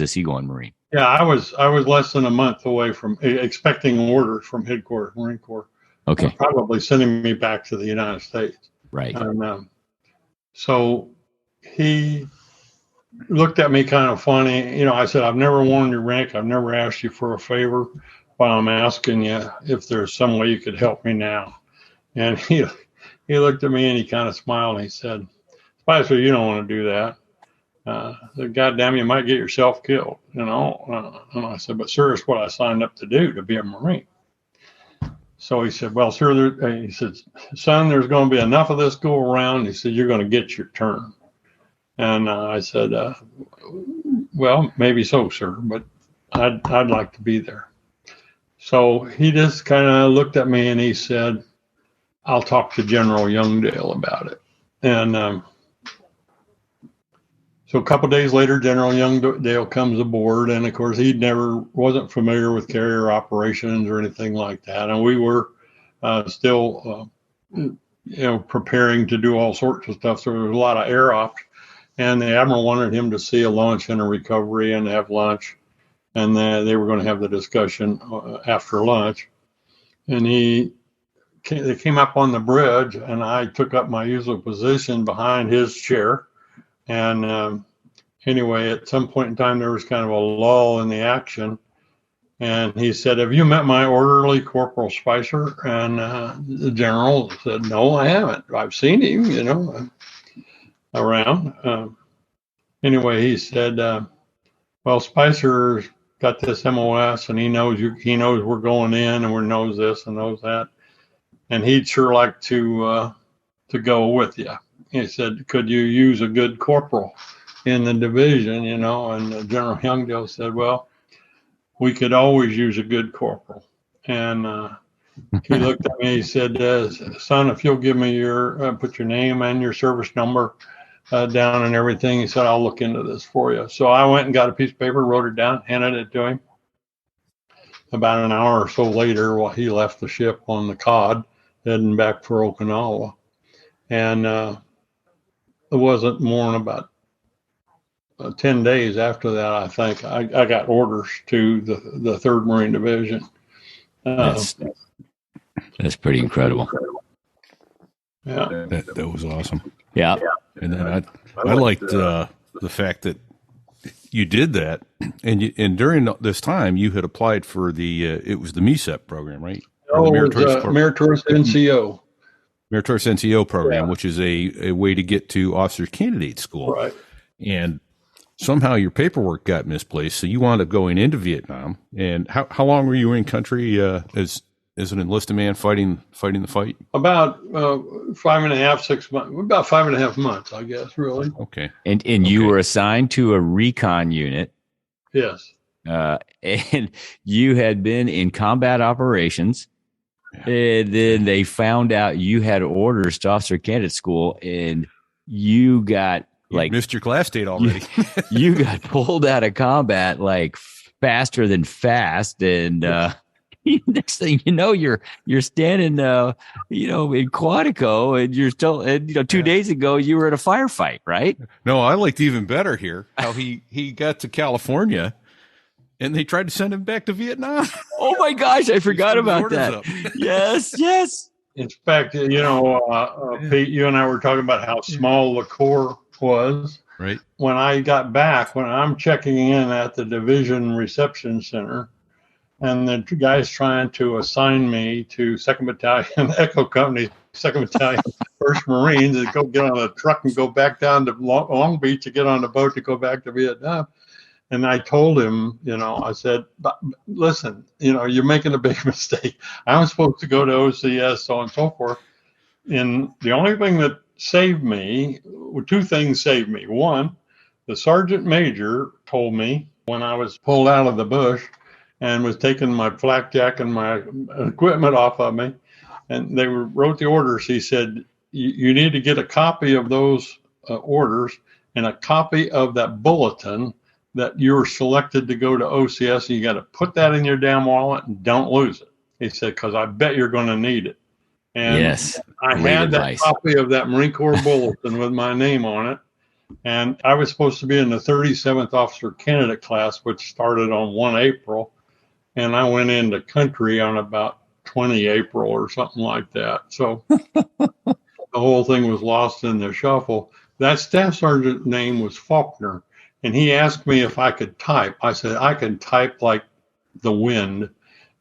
seagoing Marine. Yeah. I was less than a month away from expecting orders from headquarters, Marine Corps. Okay. Probably sending me back to the United States. Right. And so he looked at me kind of funny. I said, I've never worn your rank. I've never asked you for a favor, but I'm asking you if there's some way you could help me now. And he looked at me and he kind of smiled and he said, Spicer, you don't want to do that. God damn, you might get yourself killed, And I said, but sir, it's what I signed up to do, to be a Marine. So he said, well, sir, he said, son, there's going to be enough of this go around. He said, you're going to get your turn. And I said, well, maybe so, sir, but I'd like to be there. So he just kind of looked at me and he said, I'll talk to General Youngdale about it. And so a couple of days later, General Youngdale comes aboard, and of course he wasn't familiar with carrier operations or anything like that, and we were still, preparing to do all sorts of stuff. So there was a lot of air ops, and the admiral wanted him to see a launch and a recovery and have lunch, and they were going to have the discussion after lunch, and they came up on the bridge, and I took up my usual position behind his chair. And anyway, at some point in time, there was kind of a lull in the action. And he said, have you met my orderly, Corporal Spicer? And the general said, no, I haven't. I've seen him, around. Anyway, he said, well, Spicer's got this MOS, and he knows we're going in, and we knows this and knows that. And he'd sure like to go with you. He said, could you use a good corporal in the division, And General Youngdale said, well, we could always use a good corporal. And he looked at me, he said, son, if you'll give me put your name and your service number down and everything, he said, I'll look into this for you. So I went and got a piece of paper, wrote it down, handed it to him. About an hour or so later, while he left the ship on the cod, heading back for Okinawa. And it wasn't more than about 10 days after that, I think, I got orders to the 3rd Marine Division. That's pretty incredible. Yeah. That was awesome. Yeah. And then I liked the fact that you did that, and during this time, you had applied for it was the MESEP program, right? Meritorious NCO. Meritorious NCO program, which is a way to get to officer candidate school. Right. And somehow your paperwork got misplaced, so you wound up going into Vietnam. And how long were you in country as an enlisted man fighting the fight? About 5.5, 6 months. About 5.5 months, I guess, really. Okay. And you were assigned to a recon unit. Yes. And you had been in combat operations. And then they found out you had orders to officer candidate school, and you got you missed your class date already. You got pulled out of combat like faster than fast, and next thing you know, you're standing, in Quantico, and you're still, 2 days ago you were at a firefight, right? No, I liked even better here how he got to California. And they tried to send him back to Vietnam. Oh my gosh, I forgot about that. Yes. In fact, Pete, you and I were talking about how small the Corps was. Right. When I got back, when I'm checking in at the division reception center, and the guy's trying to assign me to 2nd Battalion Echo Company, 2nd Battalion 1st Marines, and go get on a truck and go back down to Long Beach to get on the boat to go back to Vietnam. And I told him, I said, listen, you're making a big mistake. I'm supposed to go to OCS, so on and so forth. And the only thing that saved me, 2 things saved me. One, the sergeant major told me when I was pulled out of the bush and was taking my flak jack and my equipment off of me, and they wrote the orders. He said, you need to get a copy of those orders and a copy of that bulletin that you were selected to go to OCS, and you got to put that in your damn wallet and don't lose it. He said, because I bet you're going to need it. And yes, I had that copy of that Marine Corps bulletin with my name on it. And I was supposed to be in the 37th Officer Candidate class, which started on 1 April. And I went into country on about 20 April or something like that. So the whole thing was lost in the shuffle. That staff sergeant name was Faulkner. And he asked me if I could type. I said, I can type like the wind.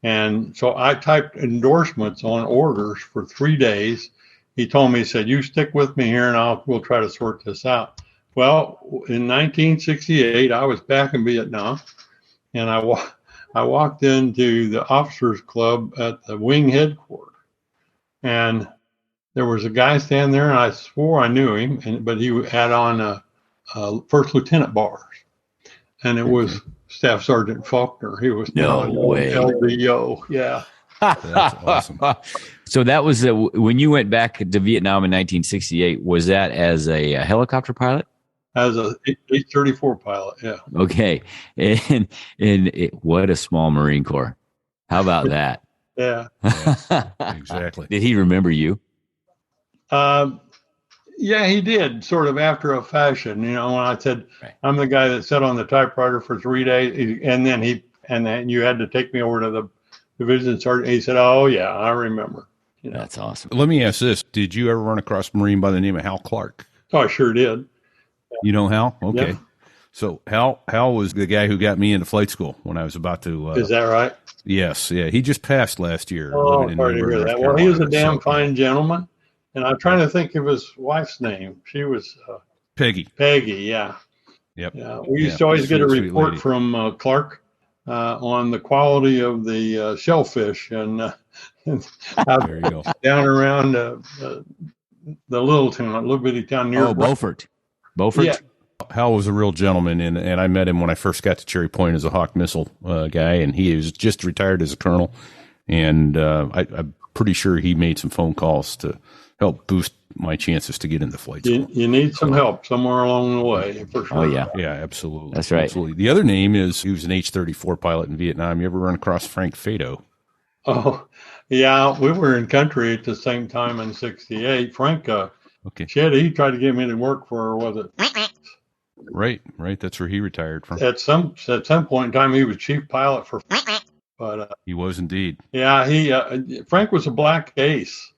And so I typed endorsements on orders for 3 days. He told me, he said, you stick with me here and we'll try to sort this out. Well, in 1968, I was back in Vietnam, and I walked into the officers club at the wing headquarters, and there was a guy standing there, and I swore I knew him, but he had on a first lieutenant bars, and it was Staff Sergeant Faulkner. He was no way LDO, yeah. That's awesome. So that was when you went back to Vietnam in 1968. Was that as a helicopter pilot? As a 834 pilot, yeah. Okay, and what a small Marine Corps. How about that? Yeah. Exactly. Did he remember you? Yeah, he did, sort of after a fashion. You know, when I said, I'm the guy that sat on the typewriter for 3 days, and then you had to take me over to the division sergeant. He said, oh, yeah, I remember. You know? That's awesome. Let me ask this. Did you ever run across a Marine by the name of Hal Clark? Oh, I sure did. You know Hal? Okay. Yeah. So Hal was the guy who got me into flight school when I was about to. Is that right? Yes. Yeah. He just passed last year. Oh, I'm sorry to hear that. Well, he was a damn fine gentleman. And I'm trying to think of his wife's name. She was Peggy. Peggy, yeah. Yep. Yeah. We used to always get a report from Clark on the quality of the shellfish and there you go. down around the little bitty town near Beaufort. Yeah. Hal was a real gentleman, and I met him when I first got to Cherry Point as a Hawk missile guy, and he was just retired as a colonel, and I'm pretty sure he made some phone calls to help boost my chances to get into flight school. You need some help somewhere along the way, for sure. Oh, yeah. Yeah, absolutely. That's right. Absolutely. The other name is, he was an H-34 pilot in Vietnam. You ever run across Frank Fado? Oh, yeah. We were in country at the same time in 68. Frank, okay. he tried to get me to work for, was it? Right. That's where he retired from. At some point in time, he was chief pilot for, but he was indeed. Yeah, Frank was a black ace.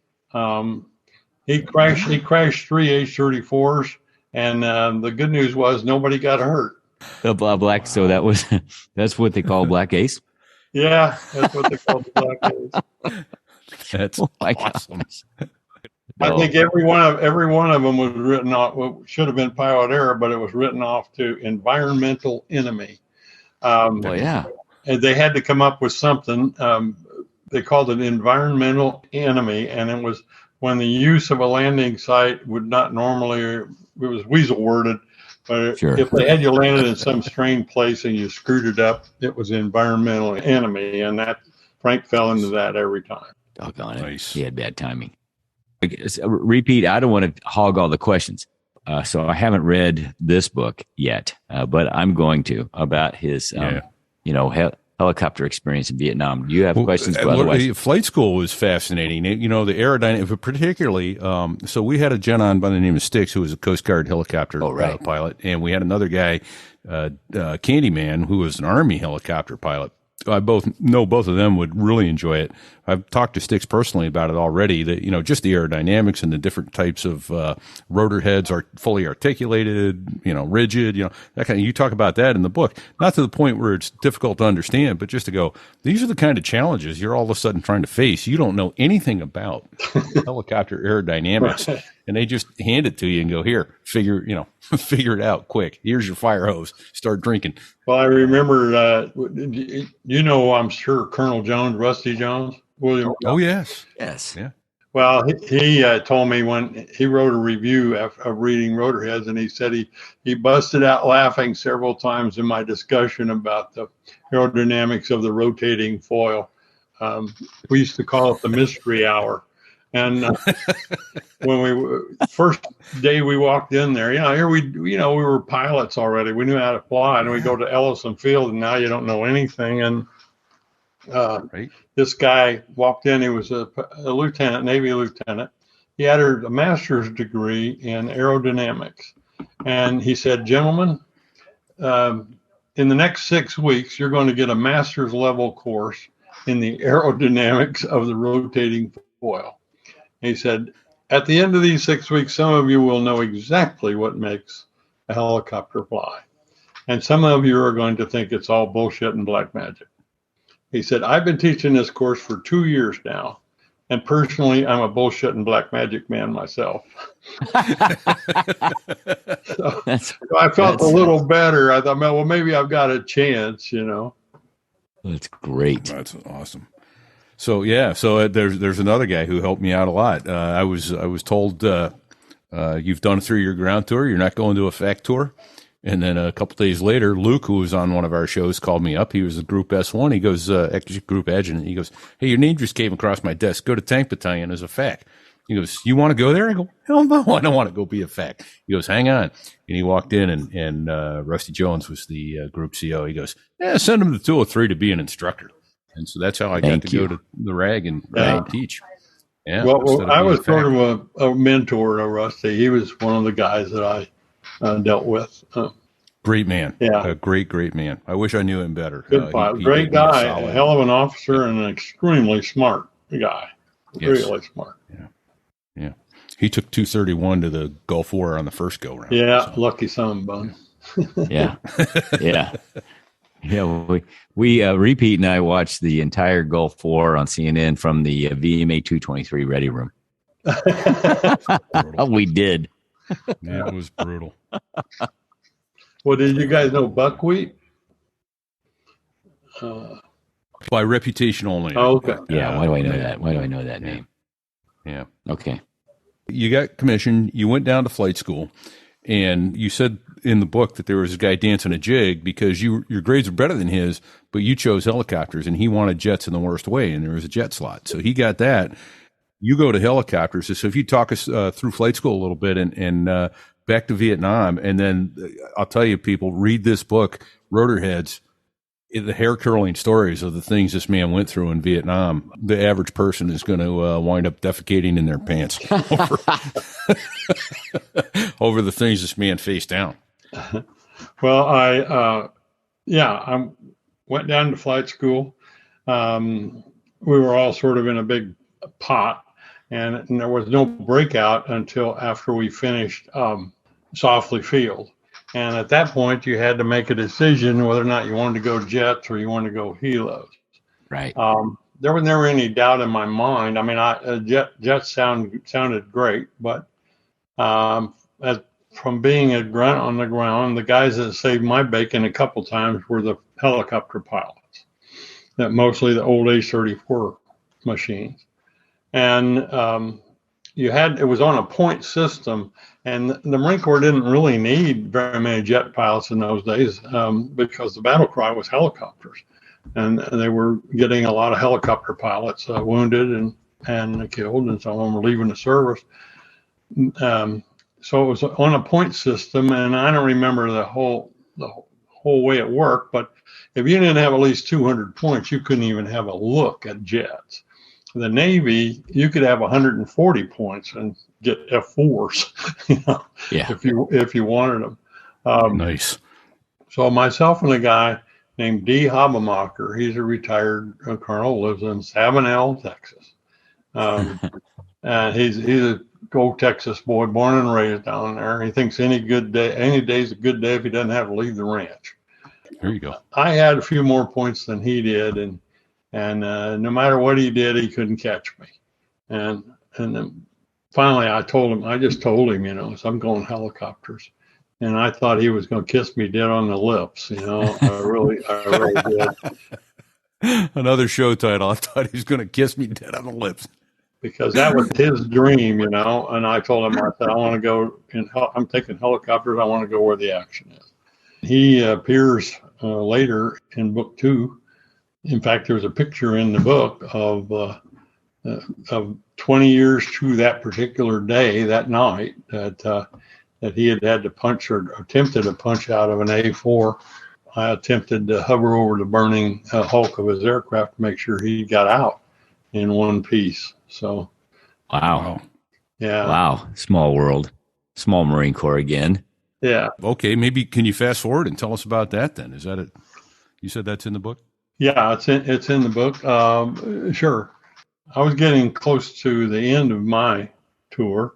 He crashed 3 H-34s, and the good news was nobody got hurt. The black. So that's what they call black ace. Yeah, that's what they call the black ace. That's awesome. I think every one of them was written off. Well, should have been pilot error, but it was written off to environmental enemy. Well, yeah. And they had to come up with something. They called it environmental enemy, and it was when the use of a landing site would not normally. It was weasel worded, but sure. If they had you landed in some strange place and you screwed it up, it was environmental enemy, and that Frank fell into that every time. Doggone it. Nice. He had bad timing. Repeat. I don't want to hog all the questions. So I haven't read this book yet, but I'm going to about his, helicopter experience in Vietnam. Do you have questions? Otherwise, flight school was fascinating. The aerodynamic, particularly. So we had a gent on by the name of Sticks, who was a Coast Guard helicopter pilot, and we had another guy, Candyman, who was an Army helicopter pilot. I know both of them would really enjoy it. I've talked to Sticks personally about it already, that, just the aerodynamics and the different types of rotor heads are fully articulated, rigid, that kind of, you talk about that in the book, not to the point where it's difficult to understand, but just to go, these are the kind of challenges you're all of a sudden trying to face. You don't know anything about helicopter aerodynamics, right. And they just hand it to you and go, here, figure it out quick. Here's your fire hose. Start drinking. Well, I remember, I'm sure Colonel Jones, Rusty Jones, William. Oh, yes. Yes. Yeah. Well, he told me when he wrote a review of reading Rotorheads, and he said he busted out laughing several times in my discussion about the aerodynamics of the rotating foil. We used to call it the mystery hour. And when first day we walked in there, here we were pilots already. We knew how to fly, and we go to Ellison Field, and now you don't know anything. And this guy walked in. He was a lieutenant, Navy lieutenant. He had a master's degree in aerodynamics, and he said, "Gentlemen, in the next 6 weeks, you're going to get a master's level course in the aerodynamics of the rotating foil." He said, "At the end of these 6 weeks, some of you will know exactly what makes a helicopter fly. And some of you are going to think it's all bullshit and black magic." He said, "I've been teaching this course for 2 years now. And personally, I'm a bullshit and black magic man myself." So I felt a little better. I thought, well, maybe I've got a chance, That's great. That's awesome. So there's another guy who helped me out a lot. I was told you've done a 3-year ground tour. You're not going to a FAC tour. And then a couple days later, Luke, who was on one of our shows, called me up. He was a Group S1. He goes, Group Adjutant. He goes, "Hey, your name just came across my desk. Go to Tank Battalion as a FAC." He goes, "You want to go there?" I go, "Hell no, I don't want to go be a FAC." He goes, "Hang on." And he walked in, and Rusty Jones was the Group CO. He goes, "Yeah, send him to 203 to be an instructor." And so that's how I got to go to the RAG and teach. Yeah. Well, I was sort of a mentor to Rusty. He was one of the guys that I dealt with. Great man. Yeah. A great man. I wish I knew him better. Good pilot. Great guy. A hell of an officer and an extremely smart guy. Yes. Really smart. Yeah. He took 231 to the Gulf War on the first go round. Yeah. So. Lucky son, bun. Yeah. We RePete and I watched the entire Gulf War on CNN from the VMA 223 ready room. We did. Yeah, it was brutal. Well, did you guys know buckwheat? By reputation only. Oh, okay. Yeah. Why do I know that? Why do I know that name? Yeah. Okay. You got commissioned. You went down to flight school, and you said in the book that there was a guy dancing a jig because your grades were better than his, but you chose helicopters, and he wanted jets in the worst way, and there was a jet slot. So he got that. You go to helicopters. So if you talk us through flight school a little bit and back to Vietnam, and then I'll tell you, people, read this book, Rotorheads, the hair-curling stories of the things this man went through in Vietnam. The average person is going to wind up defecating in their pants over the things this man faced down. Well, I went down to flight school. We were all sort of in a big pot, and there was no breakout until after we finished Softly Field. And at that point, you had to make a decision whether or not you wanted to go jets or you wanted to go helos. Right. There was never any doubt in my mind. I mean, jets sounded great, but from being a grunt on the ground, the guys that saved my bacon a couple times were the helicopter pilots, mostly the old A-34 machines. And it was on a point system, and the Marine Corps didn't really need very many jet pilots in those days because the battle cry was helicopters, and they were getting a lot of helicopter pilots wounded and killed, and some of them were leaving the service. So it was on a point system, and I don't remember the whole way it worked, but if you didn't have at least 200 points, you couldn't even have a look at jets. The Navy, you could have 140 points and get F4s, if you wanted them. Nice. So myself and a guy named D. Habermacher, he's a retired colonel, lives in Sabanel, Texas. And he's a Go Texas boy, born and raised down there. He thinks any day's a good day if he doesn't have to leave the ranch. There you go. I had a few more points than he did, and no matter what he did, he couldn't catch me. And then finally, I just told him, so I'm going helicopters. And I thought he was going to kiss me dead on the lips, I really did. Another show title. I thought he was going to kiss me dead on the lips. Because that was his dream, and I told him, I said, I want to go I'm taking helicopters. I want to go where the action is. He appears later in book 2. In fact, there's a picture in the book of of 20 years to that particular day, that night, that he had to punch or attempted to punch out of an A4. I attempted to hover over the burning hulk of his aircraft to make sure he got out in one piece. So, Wow. yeah. Wow. Small world. Small Marine Corps again. Yeah. Okay, maybe can you fast forward and tell us about that then? Is that it? You said that's in the book? Yeah, it's in the book. Sure. I was getting close to the end of my tour.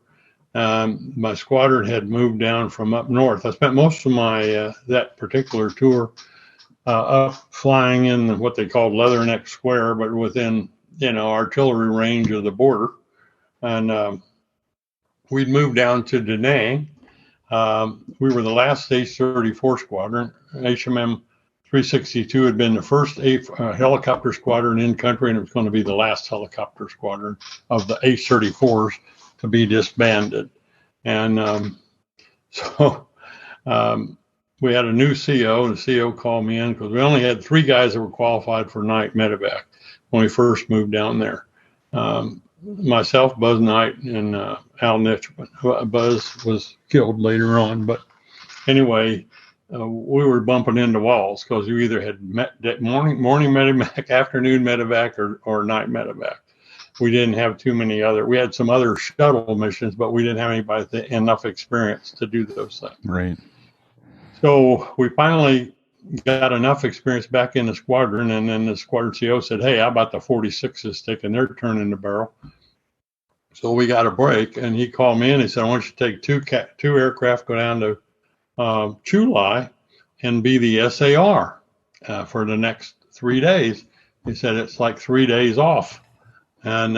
My squadron had moved down from up north. I spent most of my that particular tour up flying in what they called Leatherneck Square, but within artillery range of the border. And we'd moved down to Da Nang. We were the last H-34 squadron. HMM 362 had been the first helicopter squadron in country, and it was going to be the last helicopter squadron of the H-34s to be disbanded. And so we had a new CO, and the CO called me in because we only had 3 guys that were qualified for night medevac when we first moved down there. Myself, Buzz Knight, and Al Nitchman. Buzz was killed later on, but anyway, we were bumping into walls because you either had morning medevac, afternoon medevac, or night medevac. We didn't have too many other. We had some other shuttle missions, but we didn't have anybody enough experience to do those things. Right. So we finally got enough experience back in the squadron, and then the squadron CO said, "Hey, how about the 46s taking their turn in the barrel?" So we got a break, and he called me in. He said, "I want you to take two aircraft, go down to Chu Lai, and be the SAR for the next 3 days." He said it's like 3 days off. And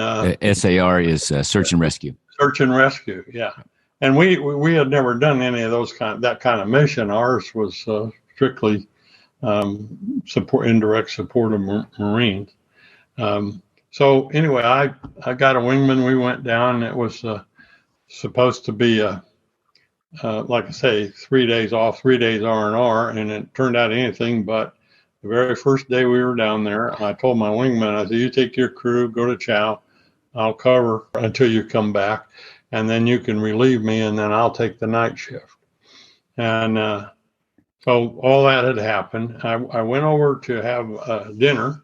SAR is search and rescue. Search and rescue, yeah. And we had never done any of that kind of mission. Ours was strictly indirect support of Marines. So anyway, I got a wingman. We went down. It was supposed to be like I say, 3 days off, 3 days R&R, and it turned out anything but. The very first day we were down there, I told my wingman, I said, "You take your crew, go to Chow. I'll cover until you come back, and then you can relieve me, and then I'll take the night shift." And so all that had happened. I went over to have dinner,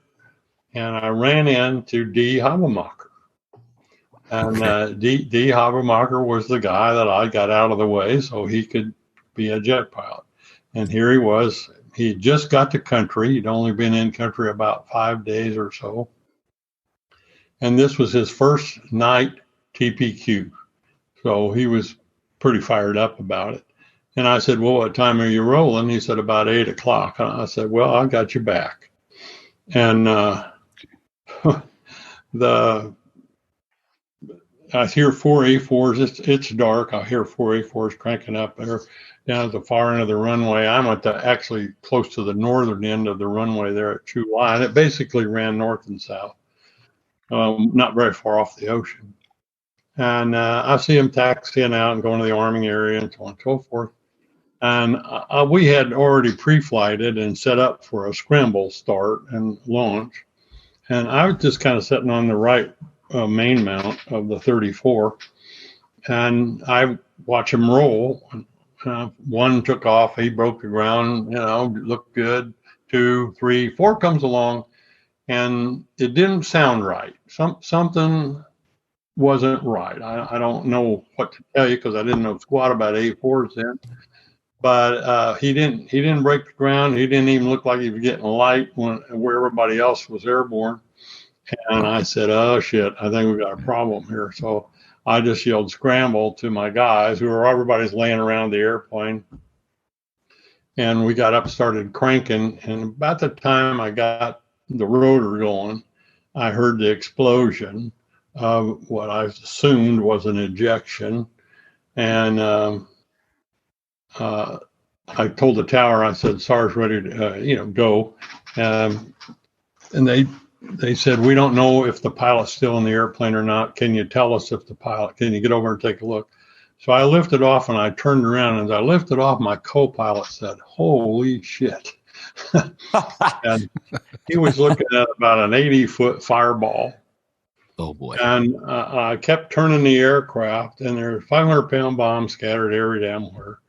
and I ran into D. Habermacher. And D. Habermacher was the guy that I got out of the way so he could be a jet pilot. And here he was. He just got to country. He'd only been in country about 5 days or so. And this was his first night TPQ. So he was pretty fired up about it. And I said, "Well, what time are you rolling?" He said, "About 8 o'clock. And I said, "Well, I got you back." And I hear 4 A4s. It's dark. I hear 4 A4s cranking up there down at the far end of the runway. I'm actually close to the northern end of the runway there at Chu Lai. And it basically ran north and south, not very far off the ocean. And I see him taxiing out and going to the arming area and so on and so forth. And we had already pre-flighted and set up for a scramble start and launch. And I was just kind of sitting on the right main mount of the 34, and I watch him roll. One took off, he broke the ground, looked good. 2, 3, 4 comes along, and it didn't sound right. Something wasn't right. I don't know what to tell you because I didn't know squat about A4s then. But he didn't break the ground. He didn't even look like he was getting light where everybody else was airborne. And I said, "Oh shit, I think we've got a problem here." So I just yelled scramble to my guys everybody's laying around the airplane. And we got up, started cranking. And about the time I got the rotor going, I heard the explosion of what I assumed was an ejection. And I told the tower, I said, "SAR's ready to, go." And they said, "We don't know if the pilot's still in the airplane or not. Can you tell us if can you get over and take a look?" So I lifted off and I turned around, and as I lifted off, my co-pilot said, "Holy shit." And he was looking at about an 80-foot fireball. Oh boy. And I kept turning the aircraft, and there's 500-pound bombs scattered every damn where,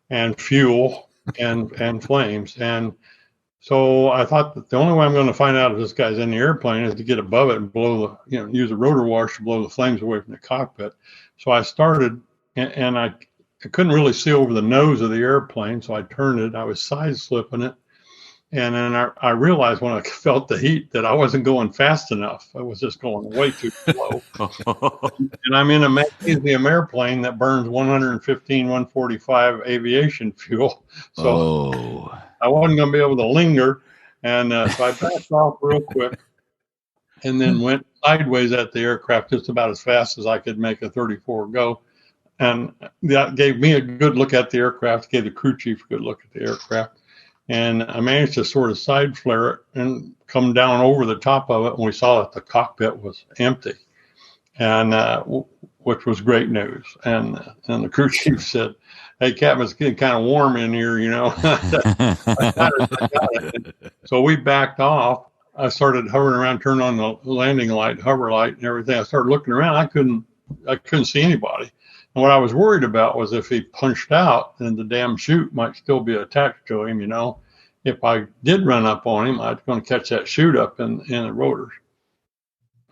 and fuel and flames. And so I thought that the only way I'm going to find out if this guy's in the airplane is to get above it and blow use a rotor wash to blow the flames away from the cockpit. So I started, and I couldn't really see over the nose of the airplane, so I turned it. I was side slipping it. And then I realized when I felt the heat that I wasn't going fast enough. I was just going way too slow. And I'm in a magnesium airplane that burns 115, 145 aviation fuel. So I wasn't going to be able to linger. And so I backed off real quick and then went sideways at the aircraft just about as fast as I could make a 34 go. And that gave me a good look at the aircraft, gave the crew chief a good look at the aircraft. And I managed to sort of side flare it and come down over the top of it. And we saw that the cockpit was empty, and which was great news. And the crew chief said, "Hey, Captain, it's getting kind of warm in here, you know." I got it. So we backed off. I started hovering around, turned on the landing light, hover light, and everything. I started looking around. I couldn't see anybody. And what I was worried about was if he punched out, then the damn chute might still be attached to him, you know. If I did run up on him, I was going to catch that chute up in the rotors.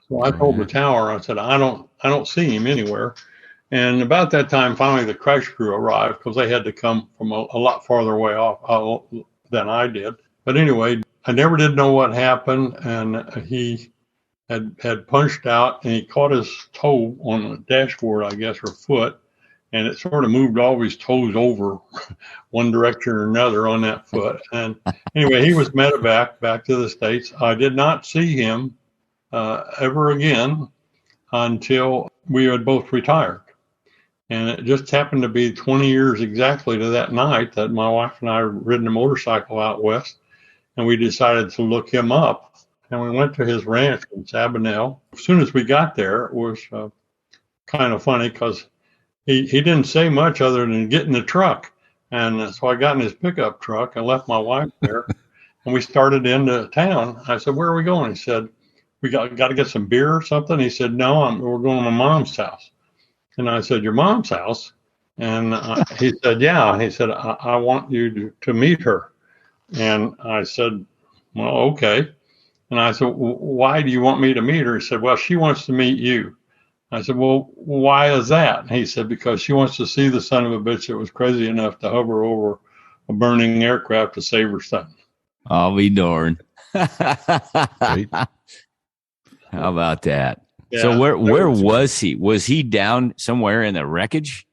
So I told the tower, I said, I don't see him anywhere. And about that time, finally, the crash crew arrived because they had to come from a lot farther away off than I did. But anyway, I never did know what happened, and he had punched out, and he caught his toe on the dashboard, I guess, or foot, and it sort of moved all his toes over one direction or another on that foot. And anyway, he was medevac back to the States. I did not see him ever again until we had both retired. And it just happened to be 20 years exactly to that night that my wife and I had ridden a motorcycle out west, and we decided to look him up. And we went to his ranch in Sabinell. As soon as we got there, it was kind of funny because he didn't say much other than get in the truck. And so I got in his pickup truck and left my wife there. And we started into town. I said, "Where are we going?" He said, "We got to get some beer or something." He said, "No, we're going to my mom's house." And I said, "Your mom's house?" And he said, "Yeah." And he said, I want you to meet her. And I said, "Well, okay." And I said, "Why do you want me to meet her?" He said, "Well, she wants to meet you." I said, "Well, why is that?" And he said, "Because she wants to see the son of a bitch that was crazy enough to hover over a burning aircraft to save her son." I'll be darned. Right? How about that? Yeah, so where was he? Was he down somewhere in the wreckage?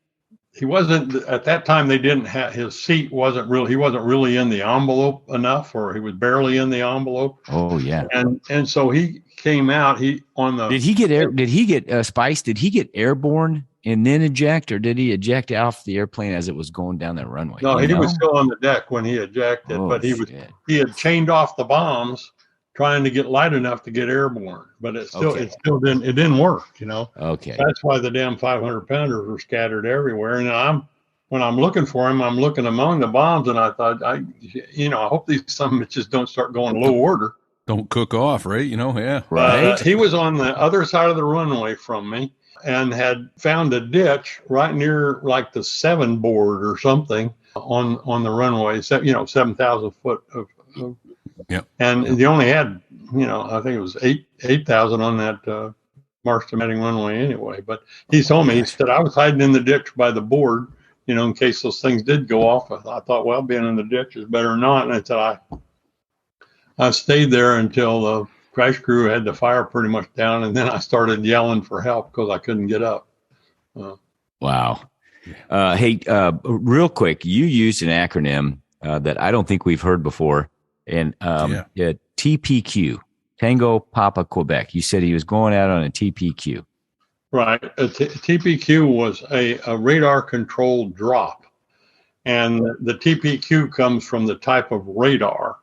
He wasn't at that time. They didn't have his seat. He wasn't really in the envelope enough, or he was barely in the envelope. Oh yeah. And so he came out. Did he get Spice? Did he get airborne and then eject, or did he eject off the airplane as it was going down that runway? No, he was still on the deck when he ejected, but he had chained off the bombs, trying to get light enough to get airborne, but it didn't work, you know. Okay. That's why the damn 500-pounders were scattered everywhere. And when I'm looking for him, I'm looking among the bombs, and I thought, I hope these some bitches don't start going low order. Don't cook off, right? You know, yeah. Right. He was on the other side of the runway from me and had found a ditch right near like the 7 board or something on the runway, 7,000 foot of Yep. And they only had, I think it was 8,000 on that March to Meeting runway anyway. But he told me, he said, I was hiding in the ditch by the board, in case those things did go off. I thought, well, being in the ditch is better than not. And I said, I stayed there until the crash crew had the fire pretty much down. And then I started yelling for help because I couldn't get up. Wow. Hey, real quick, you used an acronym that I don't think we've heard before. And TPQ, Tango Papa Quebec. You said he was going out on a TPQ. Right. A TPQ was a radar-controlled drop. And the TPQ comes from the type of radar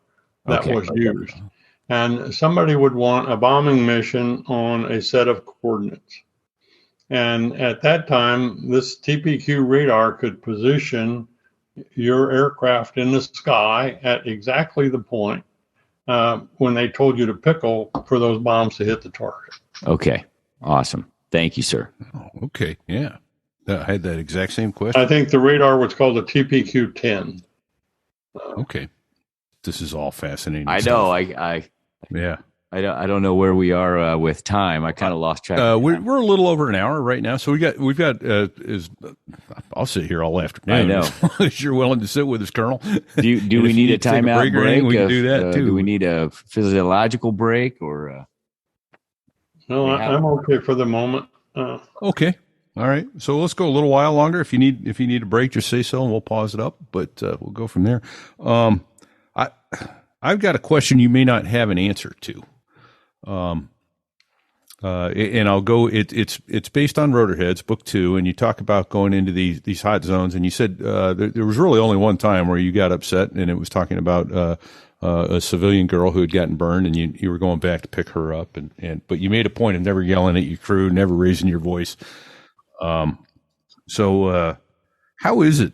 that was used. And somebody would want a bombing mission on a set of coordinates. And at that time, this TPQ radar could position your aircraft in the sky at exactly the point when they told you to pickle for those bombs to hit the target. Okay. Awesome. Thank you, sir. Oh, okay. Yeah. I had that exact same question. I think the radar was called a TPQ-10. Okay. This is all fascinating. I stuff. know. Yeah. I don't know where we are with time. I kind of lost track. We're a little over an hour right now, so we've got. I'll sit here all afternoon. I know. As long as you're willing to sit with us, Colonel. Do we need a timeout break? We can do that too. Do we need a physiological break or? No, I'm okay for the moment. Okay. All right. So let's go a little while longer. If you need a break, just say so, and we'll pause it up. But we'll go from there. I've got a question you may not have an answer to. And I'll go. It's based on Rotorheads, book 2, and you talk about going into these hot zones. And you said there was really only one time where you got upset, and it was talking about a civilian girl who had gotten burned, and you were going back to pick her up, but you made a point of never yelling at your crew, never raising your voice. So how is it?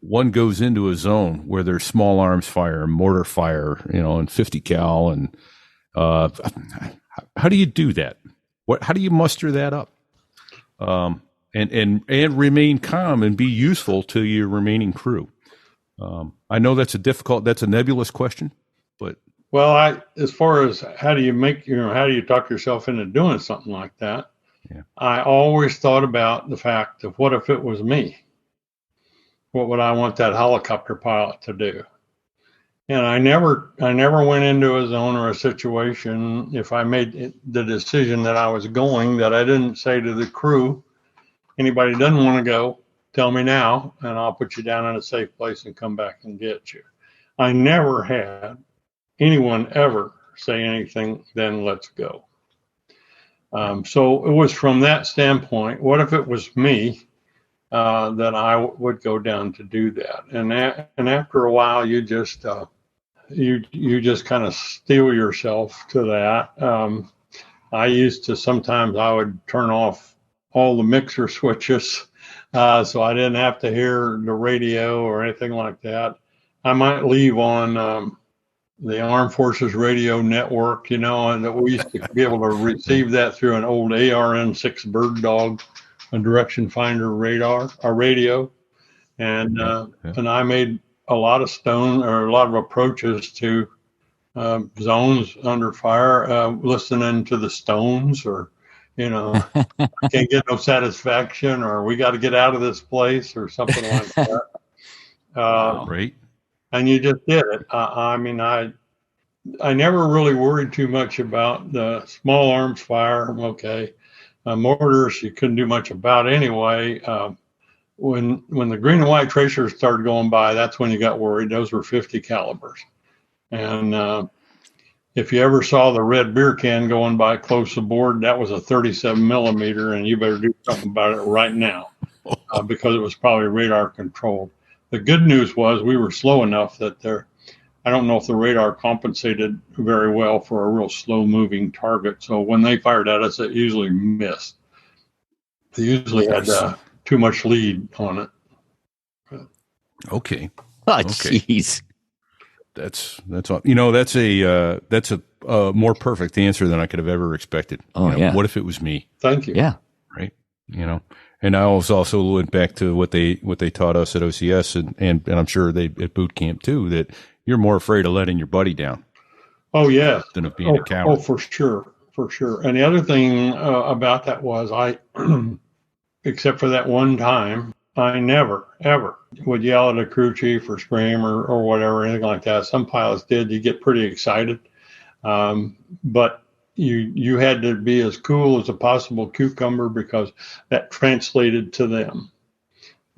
One goes into a zone where there's small arms fire, mortar fire, and 50 cal, and how do you do that? How do you muster that up? And remain calm and be useful to your remaining crew? I know that's a nebulous question, but as far as how do you talk yourself into doing something like that? Yeah. I always thought about the fact of what if it was me? What would I want that helicopter pilot to do? And I never went into a zone or a situation, if I made the decision that I was going, that I didn't say to the crew, anybody doesn't want to go, tell me now, and I'll put you down in a safe place and come back and get you. I never had anyone ever say anything, then let's go. So it was from that standpoint, what if it was me that I would go down to do that? And after a while, you just kind of steel yourself to that. I used to, sometimes I would turn off all the mixer switches so I didn't have to hear the radio or anything like that. I might leave on the Armed Forces Radio Network, and that we used to be able to receive that through an old ARN-6 Bird Dog, a direction finder radio. And I made a lot of approaches to zones under fire, listening to the Stones, or I can't get no satisfaction, or we got to get out of this place, or something like that. Right. And you just did it. I never really worried too much about the small arms fire. Okay, mortars you couldn't do much about anyway. When the green and white tracers started going by, that's when you got worried. Those were 50 calibers. And if you ever saw the red beer can going by close aboard, that was a 37 millimeter, and you better do something about it right now because it was probably radar controlled. The good news was we were slow enough that I don't know if the radar compensated very well for a real slow moving target. So when they fired at us, it usually missed. They usually had too much lead on it. Okay. Oh, jeez. That's all. That's a more perfect answer than I could have ever expected. Yeah. What if it was me? Thank you. Yeah. Right. And I also went back to what they taught us at OCS and I'm sure they at boot camp too, that you're more afraid of letting your buddy down. Oh, yeah. Than of being a coward. Oh, for sure. And the other thing about that was except for that one time, I never, ever would yell at a crew chief or scream or whatever, anything like that. Some pilots did. You get pretty excited. But you had to be as cool as a possible cucumber because that translated to them.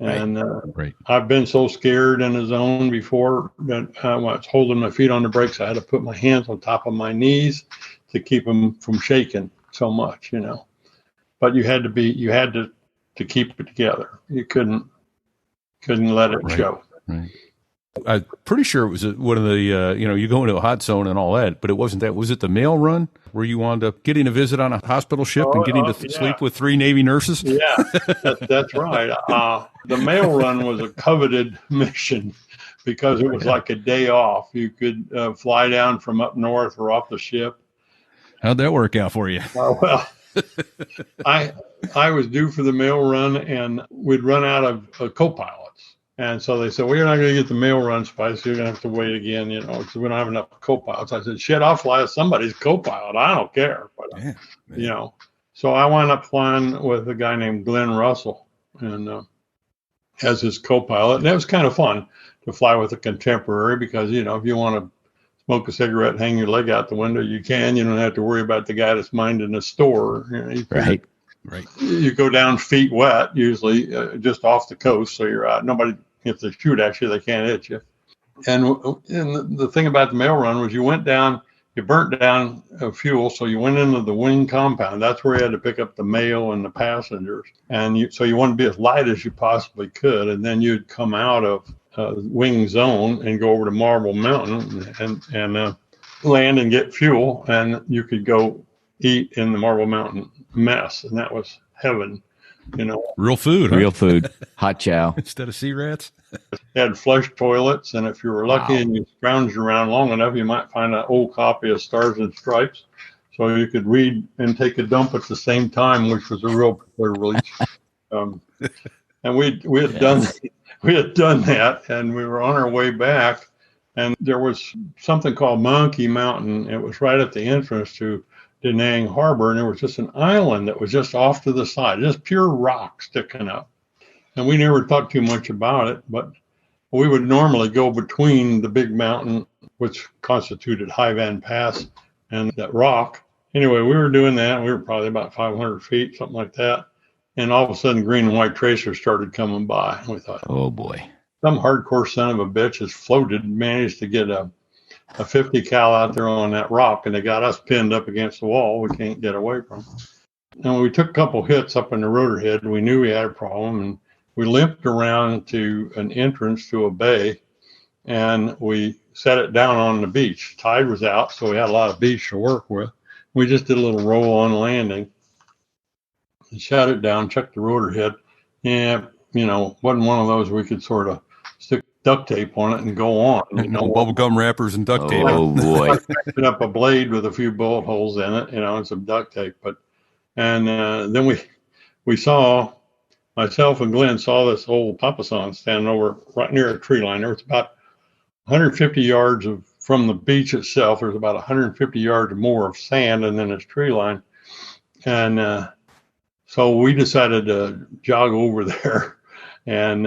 And right. I've been so scared in a zone before that when I was holding my feet on the brakes, I had to put my hands on top of my knees to keep them from shaking so much, But you had to keep it together. You couldn't let it show. Right. I'm pretty sure it was one of the, you go into a hot zone and all that, but it wasn't that. Was it the mail run where you wound up getting a visit on a hospital ship and getting to sleep with 3 Navy nurses? Yeah, that's right. The mail run was a coveted mission because it was like a day off. You could fly down from up north or off the ship. How'd that work out for you? Well, I was due for the mail run, and we'd run out of co-pilots. And so they said, well, you're not going to get the mail run, Spice. You're going to have to wait again, because we don't have enough co-pilots. I said, shit, I'll fly as somebody's co-pilot. I don't care. But, so I wound up flying with a guy named Glenn Russell and as his co-pilot. And it was kind of fun to fly with a contemporary because, if you want to smoke a cigarette, hang your leg out the window, you can. You don't have to worry about the guy that's minding the store. Right. You go down feet wet, usually just off the coast, so you're out. Nobody, if they shoot at you, they can't hit you. And the thing about the mail run was you went down, you burnt down fuel, so you went into the wing compound. That's where you had to pick up the mail and the passengers. And so you wanted to be as light as you possibly could, and then you'd come out of wing zone and go over to Marble Mountain and land and get fuel, and you could go eat in the Marble Mountain mess, and that was heaven. Real food, huh? Real food, hot chow instead of sea rats. They had flush toilets, and if you were lucky and you scrounged around long enough, you might find an old copy of Stars and Stripes, so you could read and take a dump at the same time, which was a real privilege. And we had done that, and we were on our way back, and there was something called Monkey Mountain. It was right at the entrance to Da Nang Harbor, and there was just an island that was just off to the side, just pure rock sticking up. And we never thought too much about it, but we would normally go between the big mountain, which constituted High Van Pass, and that rock. Anyway, we were doing that. We were probably about 500 feet, something like that. And all of a sudden, green and white tracers started coming by. And we thought, oh boy, some hardcore son of a bitch has floated, managed to get a 50 cal out there on that rock, and they got us pinned up against the wall. We can't get away from it. And we took a couple hits up in the rotor head. We knew we had a problem, and we limped around to an entrance to a bay, and we set it down on the beach. Tide was out, so we had a lot of beach to work with. We just did a little roll-on landing and shut it down, checked the rotor head. Yeah, wasn't one of those we could sort of stick duct tape on it and go on. Bubble gum wrappers and duct tape. Oh boy! Put up a blade with a few bullet holes in it, and some duct tape. And then we saw, myself and Glenn saw this old papasan standing over right near a tree line. There was about 150 yards from the beach itself. There's about 150 yards more of sand, and then this tree line. And so we decided to jog over there and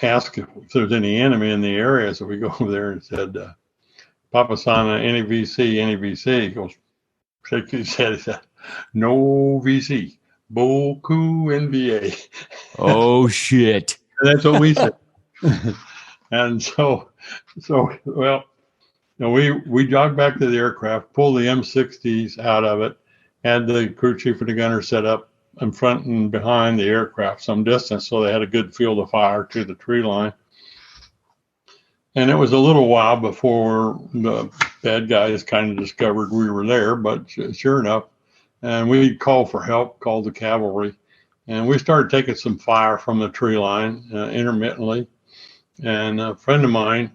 ask if there's any enemy in the area. So we go over there and said, Papasana, any VC? He goes, shake his head. He said, no VC, Boku NBA. Oh, shit. And that's what we said. And so well, we jogged back to the aircraft, pulled the M60s out of it, had the crew chief and the gunner set up in front and behind the aircraft some distance, so they had a good field of fire to the tree line. And it was a little while before the bad guys kind of discovered we were there, but sure enough, and we called for help, called the cavalry, and we started taking some fire from the tree line intermittently. And a friend of mine,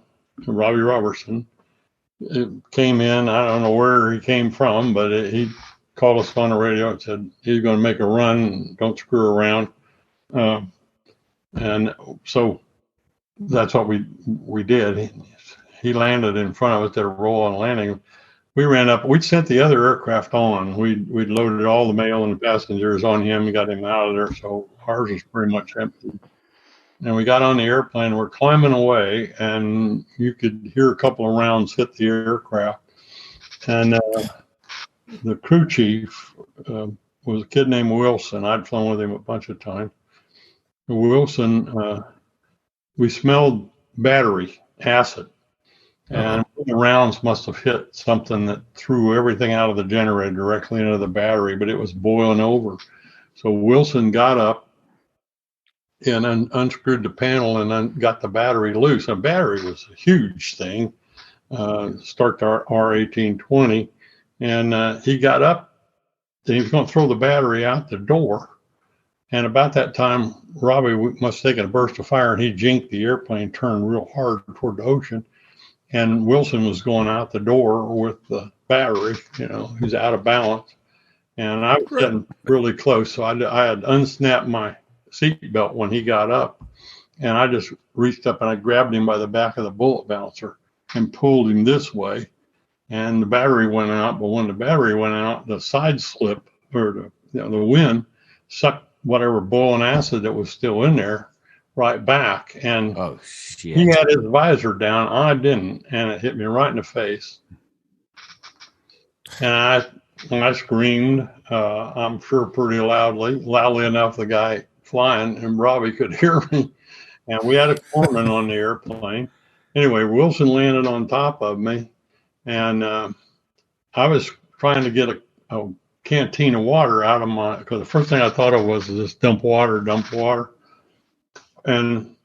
Robbie Robertson, came in. I don't know where he came from, but he called us on the radio and said he's going to make a run, don't screw around. And so that's what we did. He landed in front of us, did a roll-on landing. We ran up. We'd sent the other aircraft on. We'd loaded all the mail and the passengers on him and got him out of there, so ours was pretty much empty. And we got on the airplane. We're climbing away, and you could hear a couple of rounds hit the aircraft. And the crew chief was a kid named Wilson. I'd flown with him a bunch of times. Wilson, we smelled battery acid. And the rounds must have hit something that threw everything out of the generator directly into the battery, but it was boiling over. So Wilson got up and unscrewed the panel and then got the battery loose. A battery was a huge thing, start our R1820. And he got up and he was going to throw the battery out the door. And about that time, Robbie must have taken a burst of fire, and he jinked the airplane, turned real hard toward the ocean. And Wilson was going out the door with the battery, he's out of balance. and I was sitting really close, so I had unsnapped my seatbelt when he got up, and I just reached up and I grabbed him by the back of the bullet bouncer and pulled him this way, and the battery went out. But when the battery went out, the side slip or the wind sucked whatever boiling acid that was still in there right back, and Oh shit! he had his visor down. I didn't, and it hit me right in the face. And I screamed, I'm sure pretty loudly enough the guy flying and Robbie could hear me. And we had a corpsman on the airplane. Anyway, Wilson landed on top of me, and I was trying to get a canteen of water out of because the first thing I thought of was just dump water. And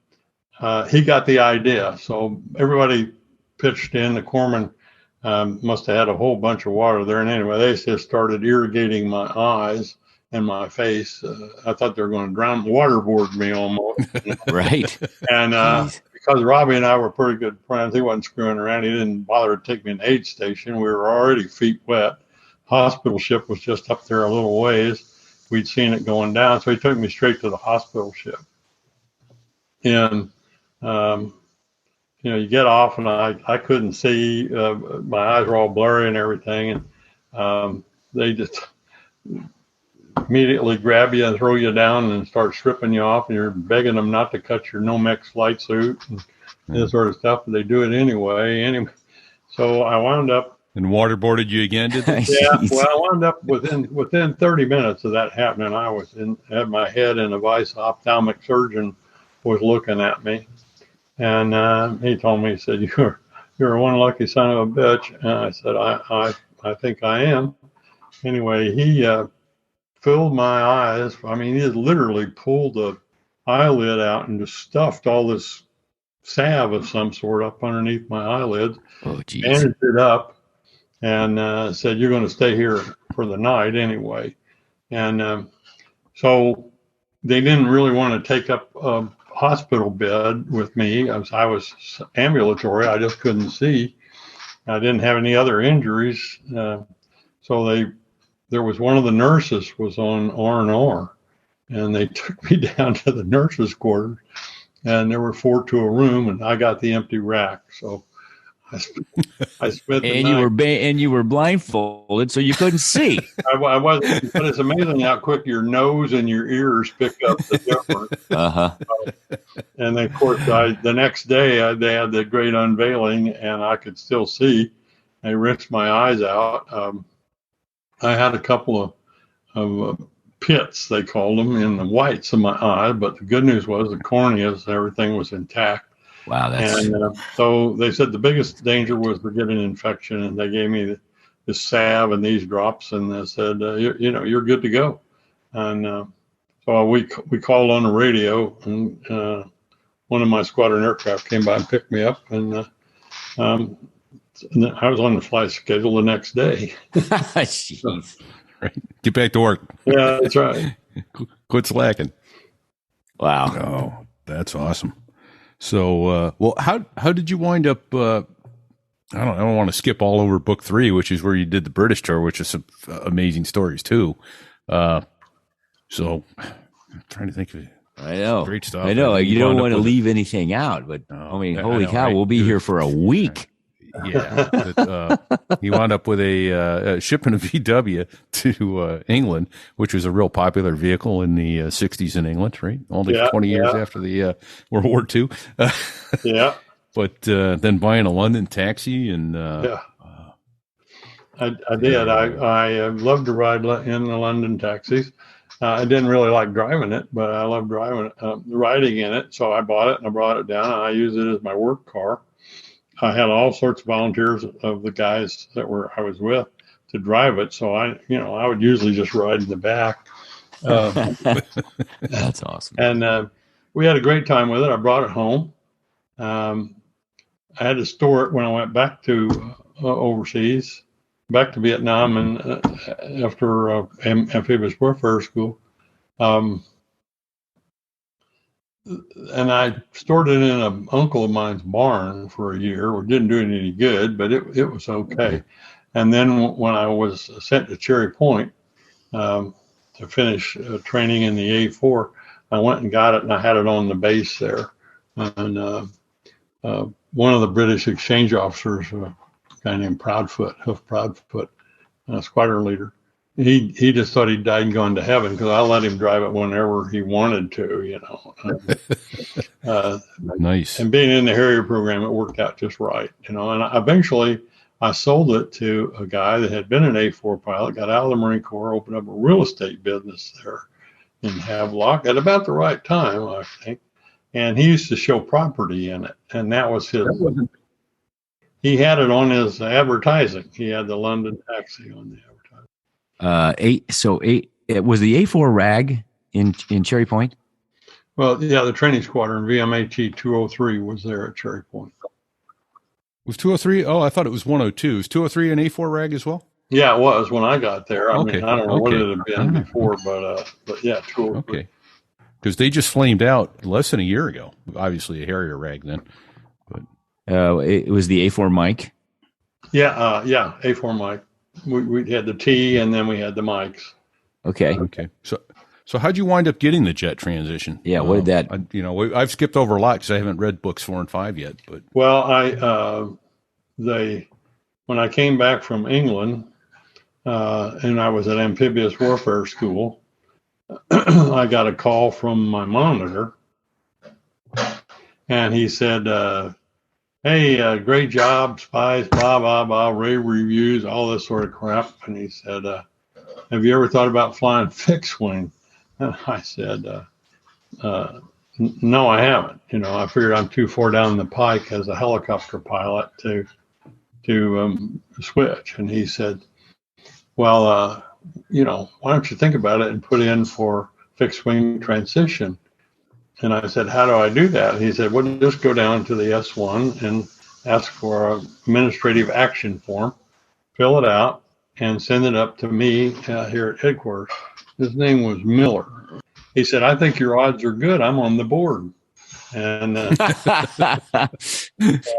he got the idea. So everybody pitched in. The corpsman must have had a whole bunch of water there. And anyway, they just started irrigating my eyes and my face. I thought they were going to waterboard me almost. Right. And because Robbie and I were pretty good friends, he wasn't screwing around. He didn't bother to take me to an aid station. We were already feet wet. Hospital ship was just up there a little ways. We'd seen it going down. So he took me straight to the hospital ship. And, you get off, and I couldn't see. My eyes were all blurry and everything. And they just immediately grab you and throw you down and start stripping you off. And you're begging them not to cut your Nomex flight suit and this sort of stuff. But they do it anyway. So I wound up. And waterboarded you again, did they? Yeah. Well, I wound up within 30 minutes of that happening. I had my head in a vice. Ophthalmic surgeon was looking at me. And he told me, he said, "You're one lucky son of a bitch." And I said, I think I am. Anyway, he filled my eyes. I mean, he literally pulled the eyelid out and just stuffed all this salve of some sort up underneath my eyelids. Oh, geez. Bandaged it up and said, "You're going to stay here for the night anyway." And so they didn't really want to take up hospital bed with me. I was ambulatory. I just couldn't see. I didn't have any other injuries. So there was one of the nurses was on R&R, and they took me down to the nurses' quarters, and there were 4 to a room, and I got the empty rack. So I spent the night. You were blindfolded, so you couldn't see. I wasn't, but it's amazing how quick your nose and your ears pick up the difference. And then, of course, the next day they had the great unveiling, and I could still see. They rinsed my eyes out. I had a couple of pits, they called them, in the whites of my eye, but the good news was the corneas, everything was intact. Wow, so they said the biggest danger was to get an infection, and they gave me this salve and these drops, and they said, you're good to go. And so we called on the radio, and one of my squadron aircraft came by and picked me up, and I was on the flight schedule the next day. Jeez. Right. Get back to work. Yeah, that's right. Quit slacking. Wow. Oh, that's awesome. So, well, how did you wind up? I don't want to skip all over book 3, which is where you did the British tour, which is some amazing stories too. So, I'm trying to think of it. I know. Great stuff. I know. You don't want to leave anything out, but holy cow, we'll be here for a week. Yeah, he wound up with a shipment of VW to England, which was a real popular vehicle in the 60s in England, right? Only 20 years after the World War II. Yeah. But then buying a London taxi and I did. I loved to ride in the London taxis. I didn't really like driving it, but I loved riding in it. So I bought it and I brought it down, and I used it as my work car. I had all sorts of volunteers of the guys that I was with to drive it. So I would usually just ride in the back. That's awesome. And we had a great time with it. I brought it home. I had to store it when I went back to overseas, back to Vietnam, and after amphibious warfare school. And I stored it in an uncle of mine's barn for a year. It didn't do it any good, but it was okay. And then when I was sent to Cherry Point, to finish training in the A4. I went and got it, and I had it on the base there. And one of the British exchange officers, a guy named Hoof Proudfoot, squadron leader, he just thought he'd died and gone to heaven because I let him drive it whenever he wanted to, Nice. And being in the Harrier program, it worked out just right, And eventually, I sold it to a guy that had been an A4 pilot, got out of the Marine Corps, opened up a real estate business there in Havelock at about the right time, I think. And he used to show property in it, and that was his. He had it on his advertising. He had the London taxi on the advertising. It was the A4 RAG in Cherry Point. Well, yeah, the training squadron VMAT 203 was there at Cherry Point. Was 203? Oh, I thought it was 102. Is 203 an A4 RAG as well? Yeah, it was when I got there. I mean, I don't know what it had been Uh-huh. before, but yeah, 203. Okay. Because they just flamed out less than a year ago. Obviously a Harrier RAG then. But It was the A4 Mike. Yeah, A4 mic. We had the T, and then we had the mics. Okay. So how'd you wind up getting the jet transition? Yeah, what did that? I've skipped over a lot because I haven't read books 4 and 5 yet. But Well, when I came back from England, and I was at amphibious warfare school, I got a call from my monitor, and he said, "Hey, great job, spies, blah blah blah, rave reviews, all this sort of crap." And he said, "Have you ever thought about flying fixed wing?" And I said, "No, I haven't. I figured I'm too far down the pike as a helicopter pilot to switch." And he said, "Well, why don't you think about it and put in for fixed wing transition?" And I said, "How do I do that?" He said, "Well, just go down to the S1 and ask for an administrative action form, fill it out, and send it up to me here at headquarters." His name was Miller. He said, "I think your odds are good. I'm on the board." And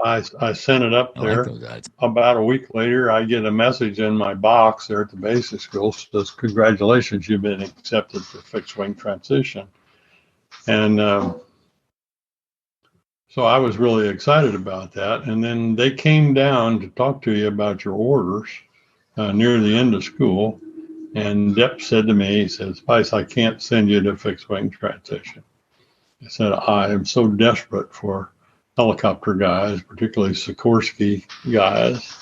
I sent it up there. About a week later, I get a message in my box there at the basic school that says, "Congratulations, you've been accepted for fixed wing transition." And so I was really excited about that. And then they came down to talk to you about your orders near the end of school. And Depp said to me, he said, "Spice, I can't send you to fixed wing transition." I said, "I am so desperate for helicopter guys, particularly Sikorsky guys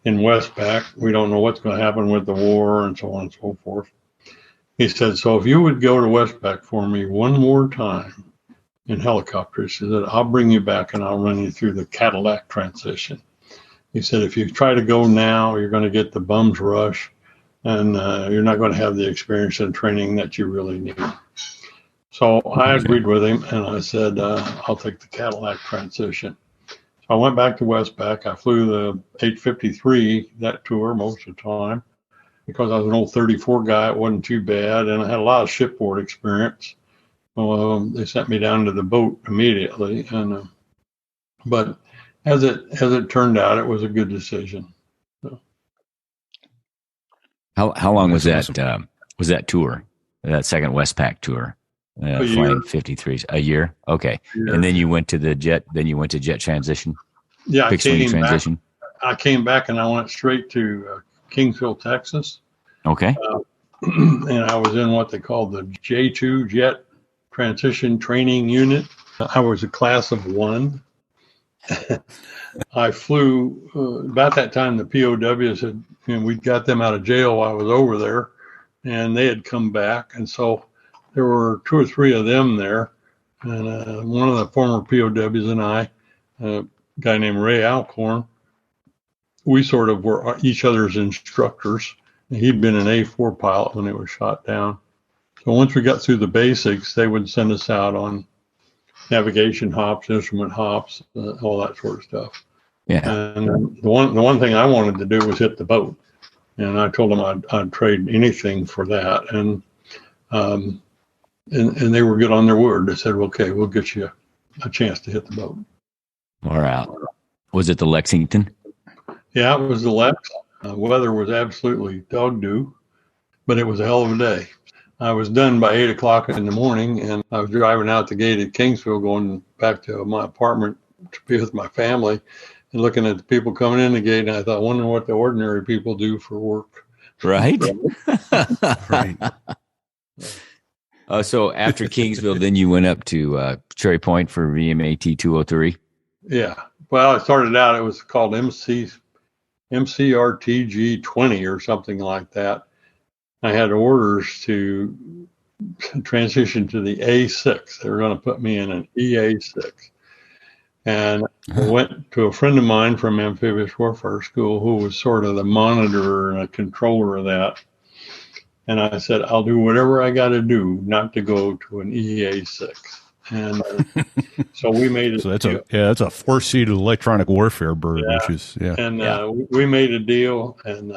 in Westpac. We don't know what's going to happen with the war," and so on and so forth. He said, "So if you would go to Westpac for me one more time in helicopters," he said, "I'll bring you back and I'll run you through the Cadillac transition." He said, "If you try to go now, you're going to get the bum's rush, and you're not going to have the experience and training that you really need." So I agreed with him, and I said, "I'll take the Cadillac transition." So I went back to Westpac. I flew the 853 that tour most of the time because I was an old 34 guy. It wasn't too bad, and I had a lot of shipboard experience. They sent me down to the boat immediately, and but as it turned out, it was a good decision. So. How long was that? Was that tour? That second Westpac tour? Flying 53s a year. Okay. Yeah. And then you went to the jet. Then you went to jet transition. Yeah, fixed wing transition. I came back and I went straight to Kingsville, Texas. Okay. And I was in what they call the J2 Jet Transition Training Unit. I was a class of 1. I flew about that time. The POWs had, we got them out of jail while I was over there, and they had come back, and so there were 2 or 3 of them there, and one of the former POWs and I, a guy named Ray Alcorn, we sort of were each other's instructors. He'd been an A4 pilot when it was shot down. So once we got through the basics, they would send us out on navigation hops, instrument hops, all that sort of stuff. Yeah. And the one thing I wanted to do was hit the boat, and I told them I'd trade anything for that. And they were good on their word. They said, "Okay, we'll get you a chance to hit the boat." All right. Was it the Lexington? Yeah, it was the Lex. Weather was absolutely dog-do. but it was a hell of a day. I was done by 8 o'clock in the morning, and I was driving out the gate at Kingsville, going back to my apartment to be with my family, and looking at the people coming in the gate. And I thought, wondering what the ordinary people do for work. Right. Right. So after Kingsville, then you went up to Cherry Point for VMAT 203. Yeah. Well, I started out, it was called MCRTG 20 or something like that. I had orders to transition to the A6. They were going to put me in an EA6. And I went to a friend of mine from Amphibious Warfare School who was sort of the monitor and a controller of that. And I said, I'll do whatever I got to do not to go to an EA6. And so we made it. So that's a four-seated electronic warfare bird, which is we made a deal, and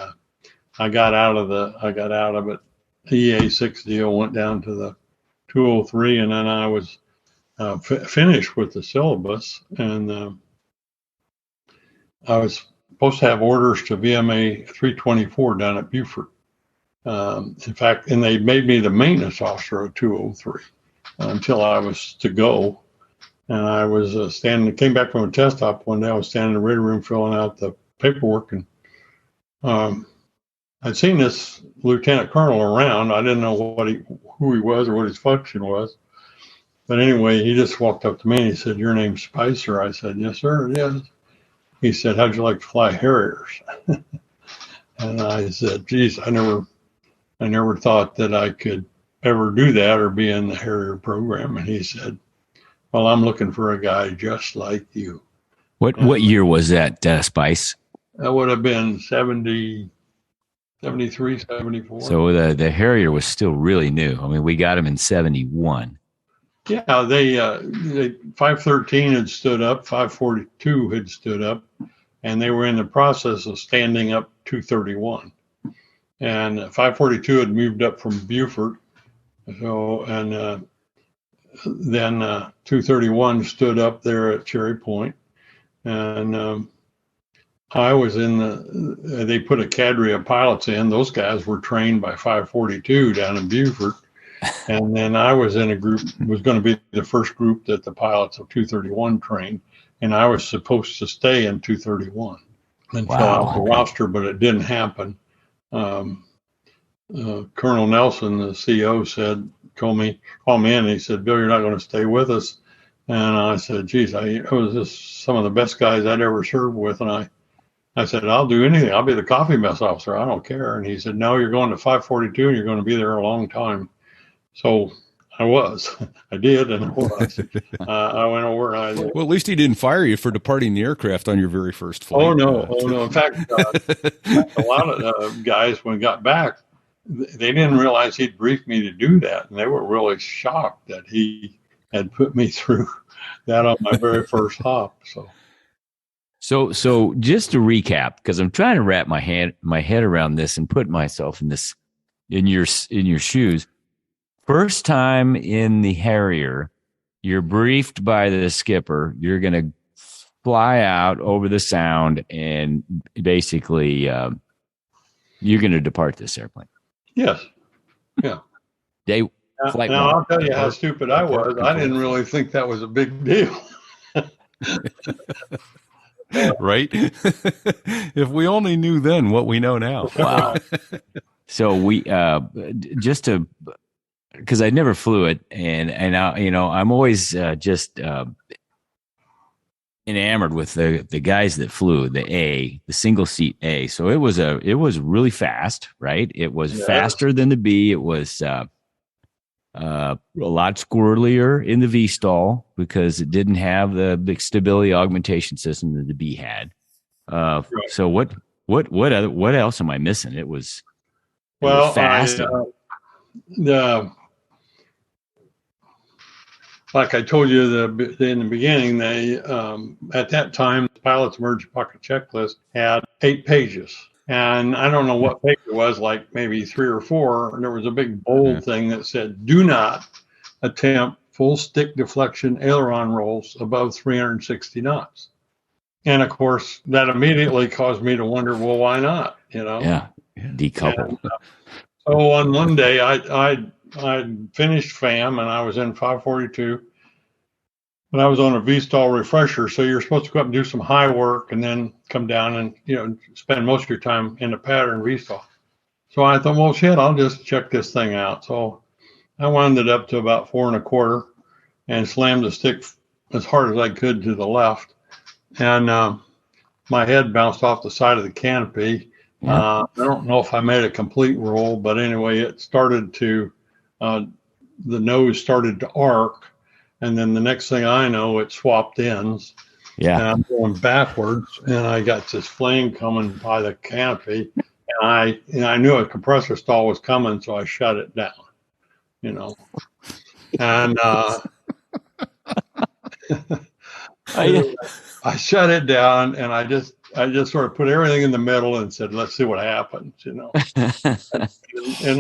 I got out of it. The EA6 deal went down to the 203, and then I was finished with the syllabus, and I was supposed to have orders to VMA 324 down at Beaufort. In fact, and they made me the maintenance officer of 203 until I was to go. And I was came back from a test op one day. I was standing in the ready room filling out the paperwork, and I'd seen this lieutenant colonel around. I didn't know who he was or what his function was. But anyway, he just walked up to me and he said, "Your name's Spicer?" I said, "Yes, sir, it is." He said, "How'd you like to fly Harriers?" And I said, "Geez, I never thought that I could ever do that or be in the Harrier program." And he said, "Well, I'm looking for a guy just like you." What year was that, Spice? That would have been 70, 73, 74. So the Harrier was still really new. I mean, we got him in 71. Yeah, they 513 had stood up, 542 had stood up, and they were in the process of standing up 231. And 542 had moved up from Beaufort. So, and then 231 stood up there at Cherry Point. And I was they put a cadre of pilots in. Those guys were trained by 542 down in Beaufort. And then I was in a group, was going to be the first group that the pilots of 231 trained. And I was supposed to stay in 231 and fill out the roster, but it didn't happen. Colonel Nelson, the CO, called me in, and he said, "Bill, you're not going to stay with us." And I said, "Geez, I was just some of the best guys I'd ever served with." And I said, "I'll do anything. I'll be the coffee mess officer. I don't care." And he said, "No, you're going to 542 and you're going to be there a long time." So I was. I did, and I was. I went over. Well, at least he didn't fire you for departing the aircraft on your very first flight. Oh, no. In fact, a lot of guys, when we got back, they didn't realize he'd briefed me to do that, and they were really shocked that he had put me through that on my very first hop. So just to recap, because I'm trying to wrap my head around this and put myself in your shoes. First time in the Harrier, you're briefed by the skipper. You're going to fly out over the sound, and basically you're going to depart this airplane. Yes. Yeah. Now I'll tell you how stupid I was. I didn't really think that was a big deal. Right? If we only knew then what we know now. Wow. So we because I never flew it, and I'm always just enamored with the guys that flew the single seat A. So it was really fast, right? It was faster than the B. It was a lot squirrelier in the V stall because it didn't have the big stability augmentation system that the B had. Right. So what else am I missing? It was fast. Like I told you in the beginning, they at that time, the pilot's emergency pocket checklist had 8 pages. And I don't know what page it was, like maybe 3 or 4. And there was a big bold thing that said, "Do not attempt full stick deflection aileron rolls above 360 knots." And of course, that immediately caused me to wonder, well, why not? Yeah, decouple. So on one day, I finished FAM and I was in 542, and I was on a VSTOL refresher. So you're supposed to go up and do some high work and then come down and spend most of your time in the pattern VSTOL. So I thought, well, shit, I'll just check this thing out. So I wound it up to about 4 1/4 and slammed the stick as hard as I could to the left, and my head bounced off the side of the canopy. I don't know if I made a complete roll, but anyway, it started to, the nose started to arc. And then the next thing I know, it swapped ends. Yeah. And I'm going backwards, and I got this flame coming by the canopy. And I knew a compressor stall was coming, so I shut it down, And I shut it down, and I just sort of put everything in the middle and said, let's see what happens, and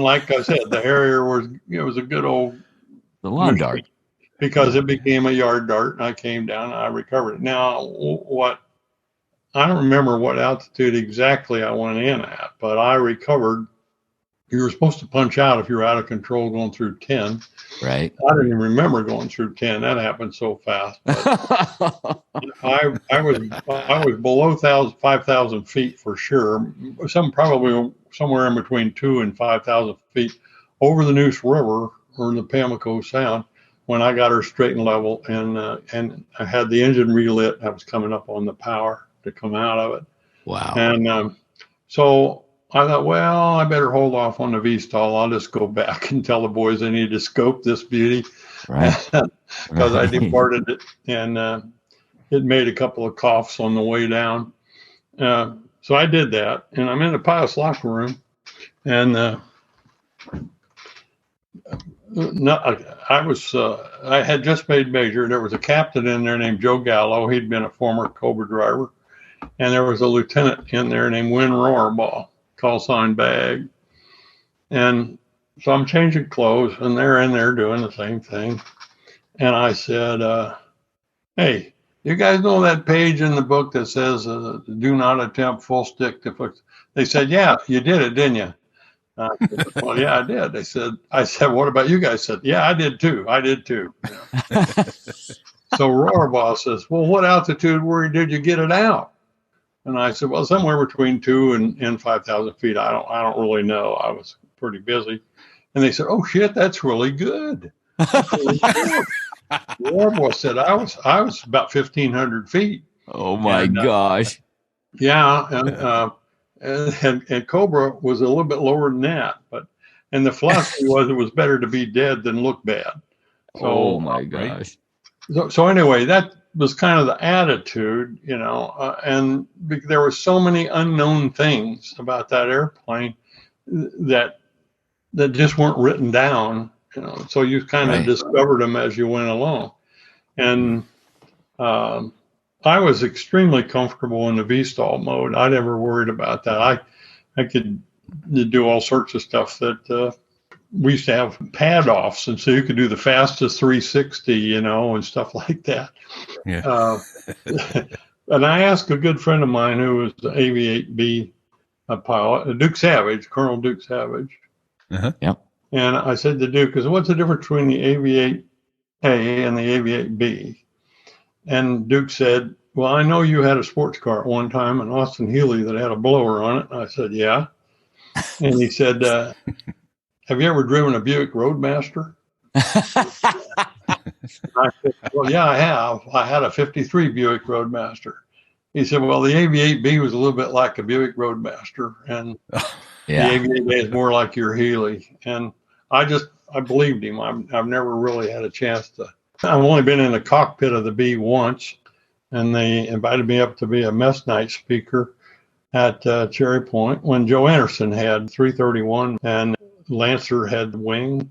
like I said, the Harrier was a good old the lawn dart, because it became a yard dart, and I came down and I recovered it. Now, I don't remember what altitude exactly I went in at, but I recovered. You were supposed to punch out if you were out of control going through 10. Right. I didn't even remember going through 10. That happened so fast. But I was below 5,000 feet for sure. Probably somewhere in between 2,000 and 5,000 feet over the Neuse River or the Pamlico Sound when I got her straight and level, and I had the engine relit. I was coming up on the power to come out of it. Wow. And so I thought, well, I better hold off on the VSTOL. I'll just go back and tell the boys they need to scope this beauty, right? Because I departed it, and it made a couple of coughs on the way down. So I did that, and I'm in the pilot's locker room, and I had just made major. There was a captain in there named Joe Gallo. He'd been a former Cobra driver, and there was a lieutenant in there named Win Rohrbaugh, call sign Bag. And so I'm changing clothes, and they're in there doing the same thing. And I said, hey, you guys know that page in the book that says, do not attempt full stick to fix? They said, yeah, you did it, didn't you? I said, well, yeah, I did. I said, what about you guys? Said, yeah, I did too. So Rohrbaugh says, well, what altitude did you get it out? And I said, well, somewhere between 2,000 and 5,000 feet. I don't really know. I was pretty busy. And they said, oh shit, that's really good. Rohrbaugh said, I was about 1,500 feet. Oh my gosh. Yeah. And Cobra was a little bit lower than that, and the philosophy was it was better to be dead than look bad. So, oh my gosh. So anyway, that was kind of the attitude, and there were so many unknown things about that airplane that just weren't written down, so you kind of discovered them as you went along. And I was extremely comfortable in the VSTOL mode. I never worried about that. I could do all sorts of stuff that we used to have pad offs, and so you could do the fastest 360, and stuff like that. Yeah. And I asked a good friend of mine who was the AV-8B pilot, Colonel Duke Savage. Uh-huh. Yep. And I said to Duke, what's the difference between the AV-8A and the AV-8B? And Duke said, well, I know you had a sports car at one time, an Austin Healey that had a blower on it. And I said, yeah. And he said, have you ever driven a Buick Roadmaster? I said, well, yeah, I have. I had a 53 Buick Roadmaster. He said, well, the AV-8B was a little bit like a Buick Roadmaster, and the AV-8A is more like your Healey. And I believed him. I've never really had a chance to. I've only been in the cockpit of the B once, and they invited me up to be a mess night speaker at Cherry Point when Joe Anderson had 331 and Lancer had the wing.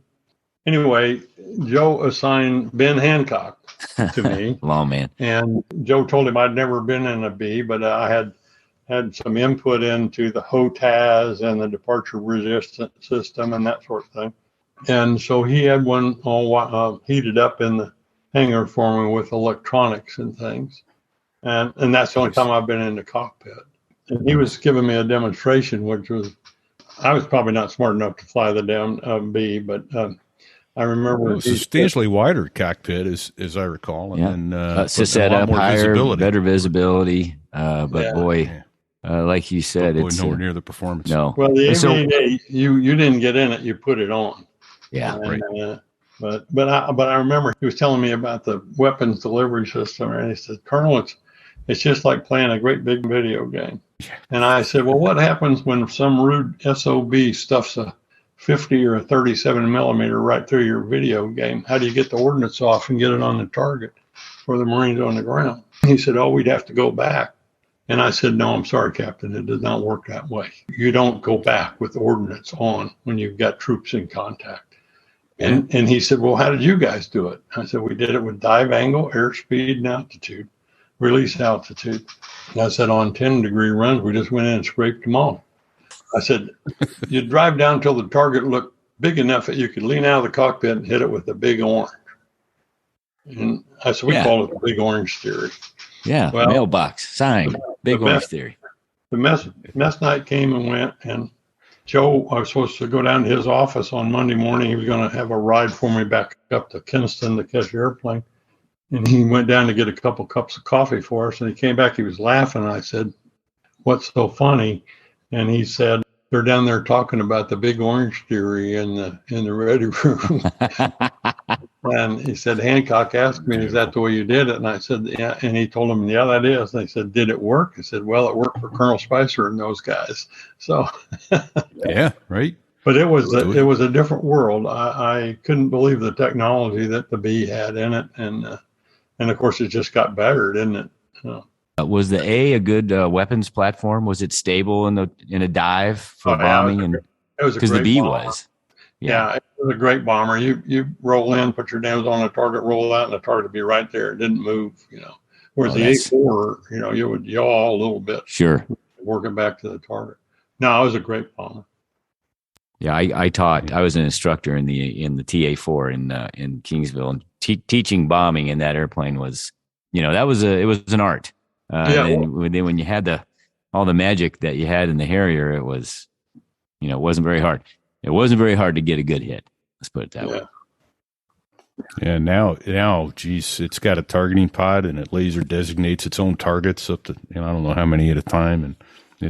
Anyway, Joe assigned Ben Hancock to me. Lawman. And Joe told him I'd never been in a B, but I had some input into the HOTAS and the departure resistance system and that sort of thing. And so he had one all heated up in the hangar for me with electronics and things. And that's the only time I've been in the cockpit. And he was giving me a demonstration, which was I was probably not smart enough to fly the damn B, but I remember it was substantially wider cockpit, as I recall, and then to set up higher, better visibility. But boy, yeah. Like you said, it's it's nowhere near the performance. No. Well, the AV-8A, you didn't get in it; you put it on. Yeah, and, right. But I remember he was telling me about the weapons delivery system, and he said, "Colonel, it's just like playing a great big video game." And I said, "Well, what happens when some rude SOB stuffs a 50 or a 37 millimeter right through your video game? How do you get the ordnance off and get it on the target for the Marines on the ground?" He said, "Oh, we'd have to go back." And I said, "No, I'm sorry, Captain. It does not work that way. You don't go back with ordnance on when you've got troops in contact." And he said, "Well, how did you guys do it?" I said, "We did it with dive angle, airspeed, and altitude, release altitude." And I said, "On 10-degree runs, we just went in and scraped them off." I said, "You drive down until the target looked big enough that you could lean out of the cockpit and hit it with a big orange." And I said, "We call it the big orange theory." Yeah, well, mailbox, sign, big orange theory. The mess night came and went, and Joe, I was supposed to go down to his office on Monday morning. He was going to have a ride for me back up to Kinston to catch the airplane. And he went down to get a couple cups of coffee for us, and he came back. He was laughing. I said, "What's so funny?" And he said, "They're down there talking about the big orange theory in the ready room." And he said, "Hancock asked me, is that the way you did it?" And I said, "Yeah." And he told him, "Yeah, that is." And they said, "Did it work?" I said, "Well, it worked for Colonel Spicer and those guys." So, yeah, right. But it was a different world. I couldn't believe the technology that the B had in it, and of course it just got better, didn't it? Was the A good weapons platform? Was it stable in a dive for bombing? It was because the B bomber. was. Yeah, it was a great bomber. You roll in, put your nose on the target, roll out, and the target would be right there. It didn't move, Whereas the A4, you would yaw a little bit. Sure. Work it back to the target. No, it was a great bomber. Yeah, I taught. I was an instructor in the TA4 in Kingsville, and teaching bombing in that airplane was, it was an art. And then when you had all the magic that you had in the Harrier, it was, it wasn't very hard. It wasn't very hard to get a good hit. Let's put it that way. And now, geez, it's got a targeting pod, and it laser designates its own targets up to, I don't know how many at a time, and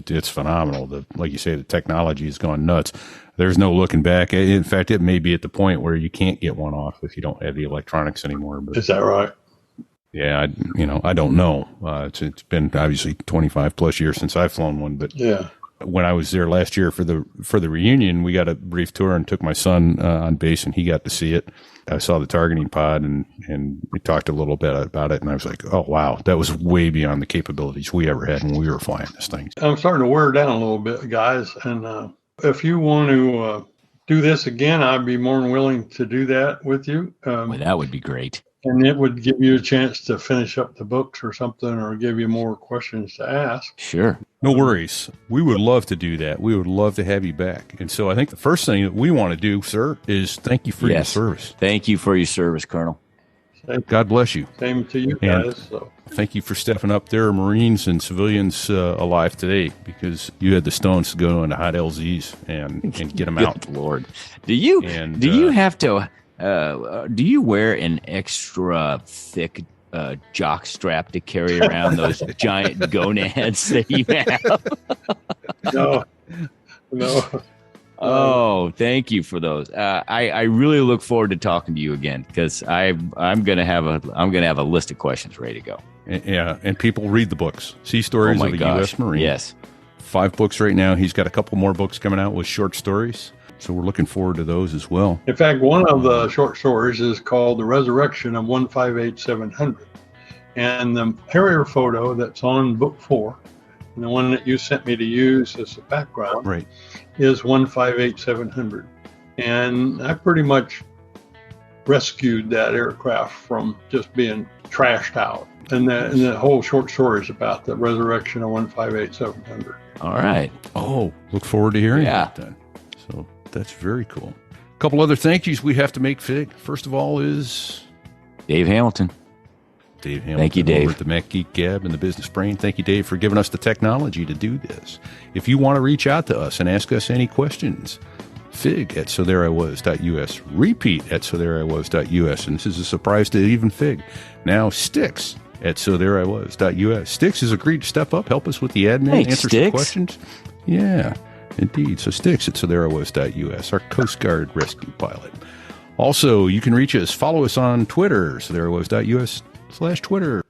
it's phenomenal. Like you say, the technology has gone nuts. There's no looking back. In fact, it may be at the point where you can't get one off if you don't have the electronics anymore. But is that right? Yeah, I don't know. It's been obviously 25 plus years since I've flown one, but yeah. When I was there last year for the reunion, we got a brief tour and took my son on base, and he got to see it. I saw the targeting pod, and we talked a little bit about it, and I was like, "Oh wow, that was way beyond the capabilities we ever had when we were flying this thing." I'm starting to wear down a little bit, guys, and if you want to do this again, I'd be more than willing to do that with you. Well, that would be great. And it would give you a chance to finish up the books or something, or give you more questions to ask. Sure. No worries. We would love to do that. We would love to have you back. And so I think the first thing that we want to do, sir, is thank you for your service. Thank you for your service, Colonel. God bless you. Same to you guys. So. Thank you for stepping up. There are Marines and civilians alive today because you had the stones to go into hot LZs and get them out. Lord. Do you have to... do you wear an extra thick jock strap to carry around those giant gonads that you have? No. Oh, thank you for those. I really look forward to talking to you again, because I'm gonna have a list of questions ready to go. Yeah, and people read the books. Sea Stories of a U.S. Marine. Yes, 5 books right now. He's got a couple more books coming out with short stories. So we're looking forward to those as well. In fact, one of the short stories is called The Resurrection of 158-700. And the Harrier photo that's on book 4, and the one that you sent me to use as a background, right, is 158-700. And I pretty much rescued that aircraft from just being trashed out. And the whole short story is about the resurrection of 158-700. All right. Oh, look forward to hearing that then. So that's very cool. A couple other thank yous we have to make, Fig. First of all is... Dave Hamilton. Dave Hamilton. Thank you, Dave. Over at the Mac Geek Gab and the Business Brain. Thank you, Dave, for giving us the technology to do this. If you want to reach out to us and ask us any questions, Fig at sothereiwas.us, RePete at sothereiwas.us, and this is a surprise to even Fig. Now, Sticks at sothereiwas.us. Sticks has agreed to step up, help us with the admin, Hey, answer Sticks. some questions. Yeah, indeed. So Sticks at sothereiwas.us, our Coast Guard rescue pilot. Also, you can reach us, follow us on Twitter, sothereiwas.us/Twitter.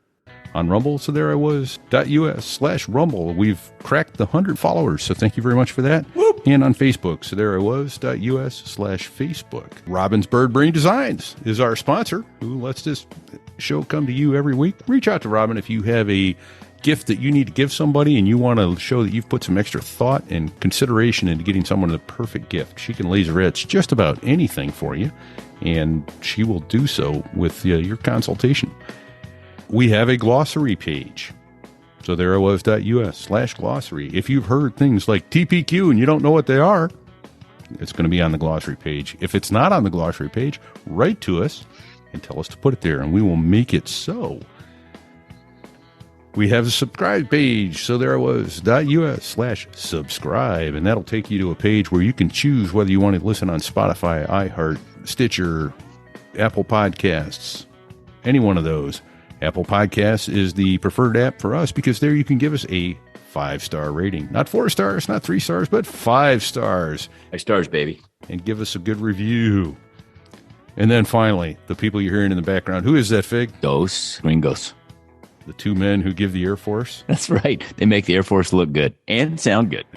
On Rumble, sothereiwas.us/Rumble. We've cracked the 100 followers, so thank you very much for that. Whoop. And on Facebook, sothereiwas.us/Facebook. Robin's Bird Brain Designs is our sponsor, who lets this show come to you every week. Reach out to Robin if you have a gift that you need to give somebody and you want to show that you've put some extra thought and consideration into getting someone the perfect gift. She can laser etch just about anything for you, and she will do so with your consultation. We have a glossary page, sothereiwas.us/glossary. If you've heard things like TPQ and you don't know what they are, it's going to be on the glossary page. If it's not on the glossary page, write to us and tell us to put it there, and we will make it so. We have a subscribe page, sothereiwas.us/subscribe, and that'll take you to a page where you can choose whether you want to listen on Spotify, iHeart, Stitcher, Apple Podcasts, any one of those. Apple Podcasts is the preferred app for us because there you can give us a 5-star rating. Not 4 stars, not 3 stars, but 5 stars. 5 stars, baby. And give us a good review. And then finally, the people you're hearing in the background. Who is that, Fig? Dos Gringos. The 2 men who give the Air Force? That's right. They make the Air Force look good and sound good.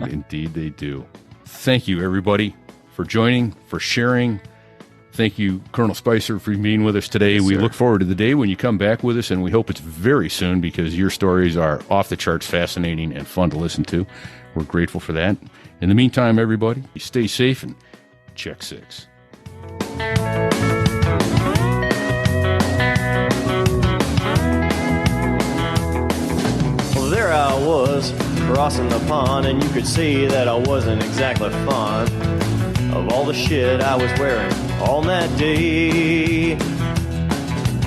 Indeed they do. Thank you, everybody, for joining, for sharing. Thank you, Colonel Spicer, for being with us today. Yes, we sir. look forward to the day when you come back with us, and we hope it's very soon because your stories are off the charts fascinating and fun to listen to. We're grateful for that. In the meantime, everybody, stay safe and check 6. Well, there I was, crossing the pond, and you could see that I wasn't exactly fond of all the shit I was wearing on that day.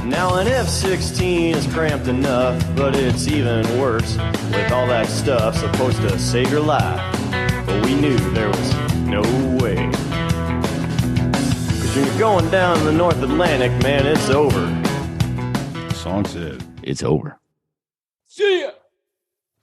Now an F-16 is cramped enough, but it's even worse with all that stuff supposed to save your life. But we knew there was no way. 'Cause when you're going down the North Atlantic, man, it's over. The song said, It's over.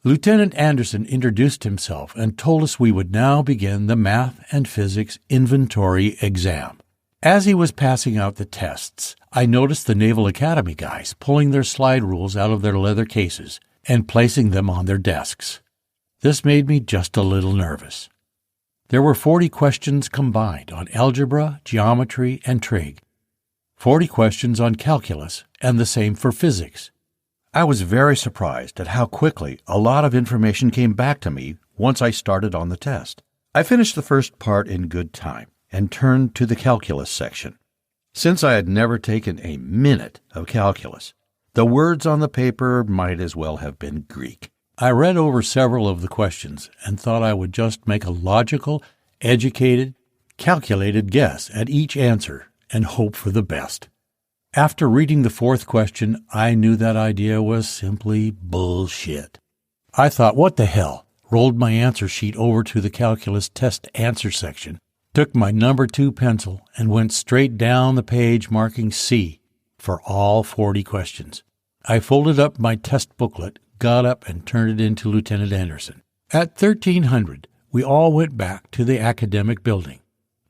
Lieutenant Anderson introduced himself and told us we would now begin the Math and Physics Inventory exam. As he was passing out the tests, I noticed the Naval Academy guys pulling their slide rules out of their leather cases and placing them on their desks. This made me just a little nervous. There were 40 questions combined on algebra, geometry, and trig, 40 questions on calculus, and the same for physics. I was very surprised at how quickly a lot of information came back to me once I started on the test. I finished the first part in good time and turned to the calculus section. Since I had never taken a minute of calculus, the words on the paper might as well have been Greek. I read over several of the questions and thought I would just make a logical, educated, calculated guess at each answer and hope for the best. After reading the fourth question, I knew that idea was simply bullshit. I thought, what the hell? Rolled my answer sheet over to the calculus test answer section, took my number 2 pencil, and went straight down the page marking C for all 40 questions. I folded up my test booklet, got up, and turned it in to Lieutenant Anderson. At 1300, we all went back to the academic building.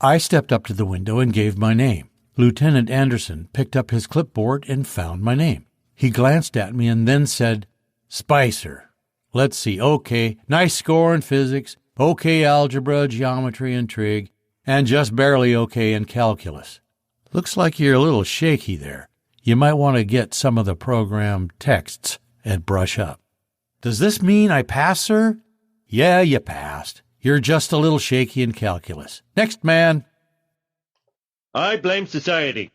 I stepped up to the window and gave my name. Lieutenant Anderson picked up his clipboard and found my name. He glanced at me and then said, Spicer. Let's see, okay, nice score in physics, okay algebra, geometry, and trig, and just barely okay in calculus. Looks like you're a little shaky there. You might want to get some of the program texts and brush up. Does this mean I pass, sir? Yeah, you passed. You're just a little shaky in calculus. Next man. I blame society.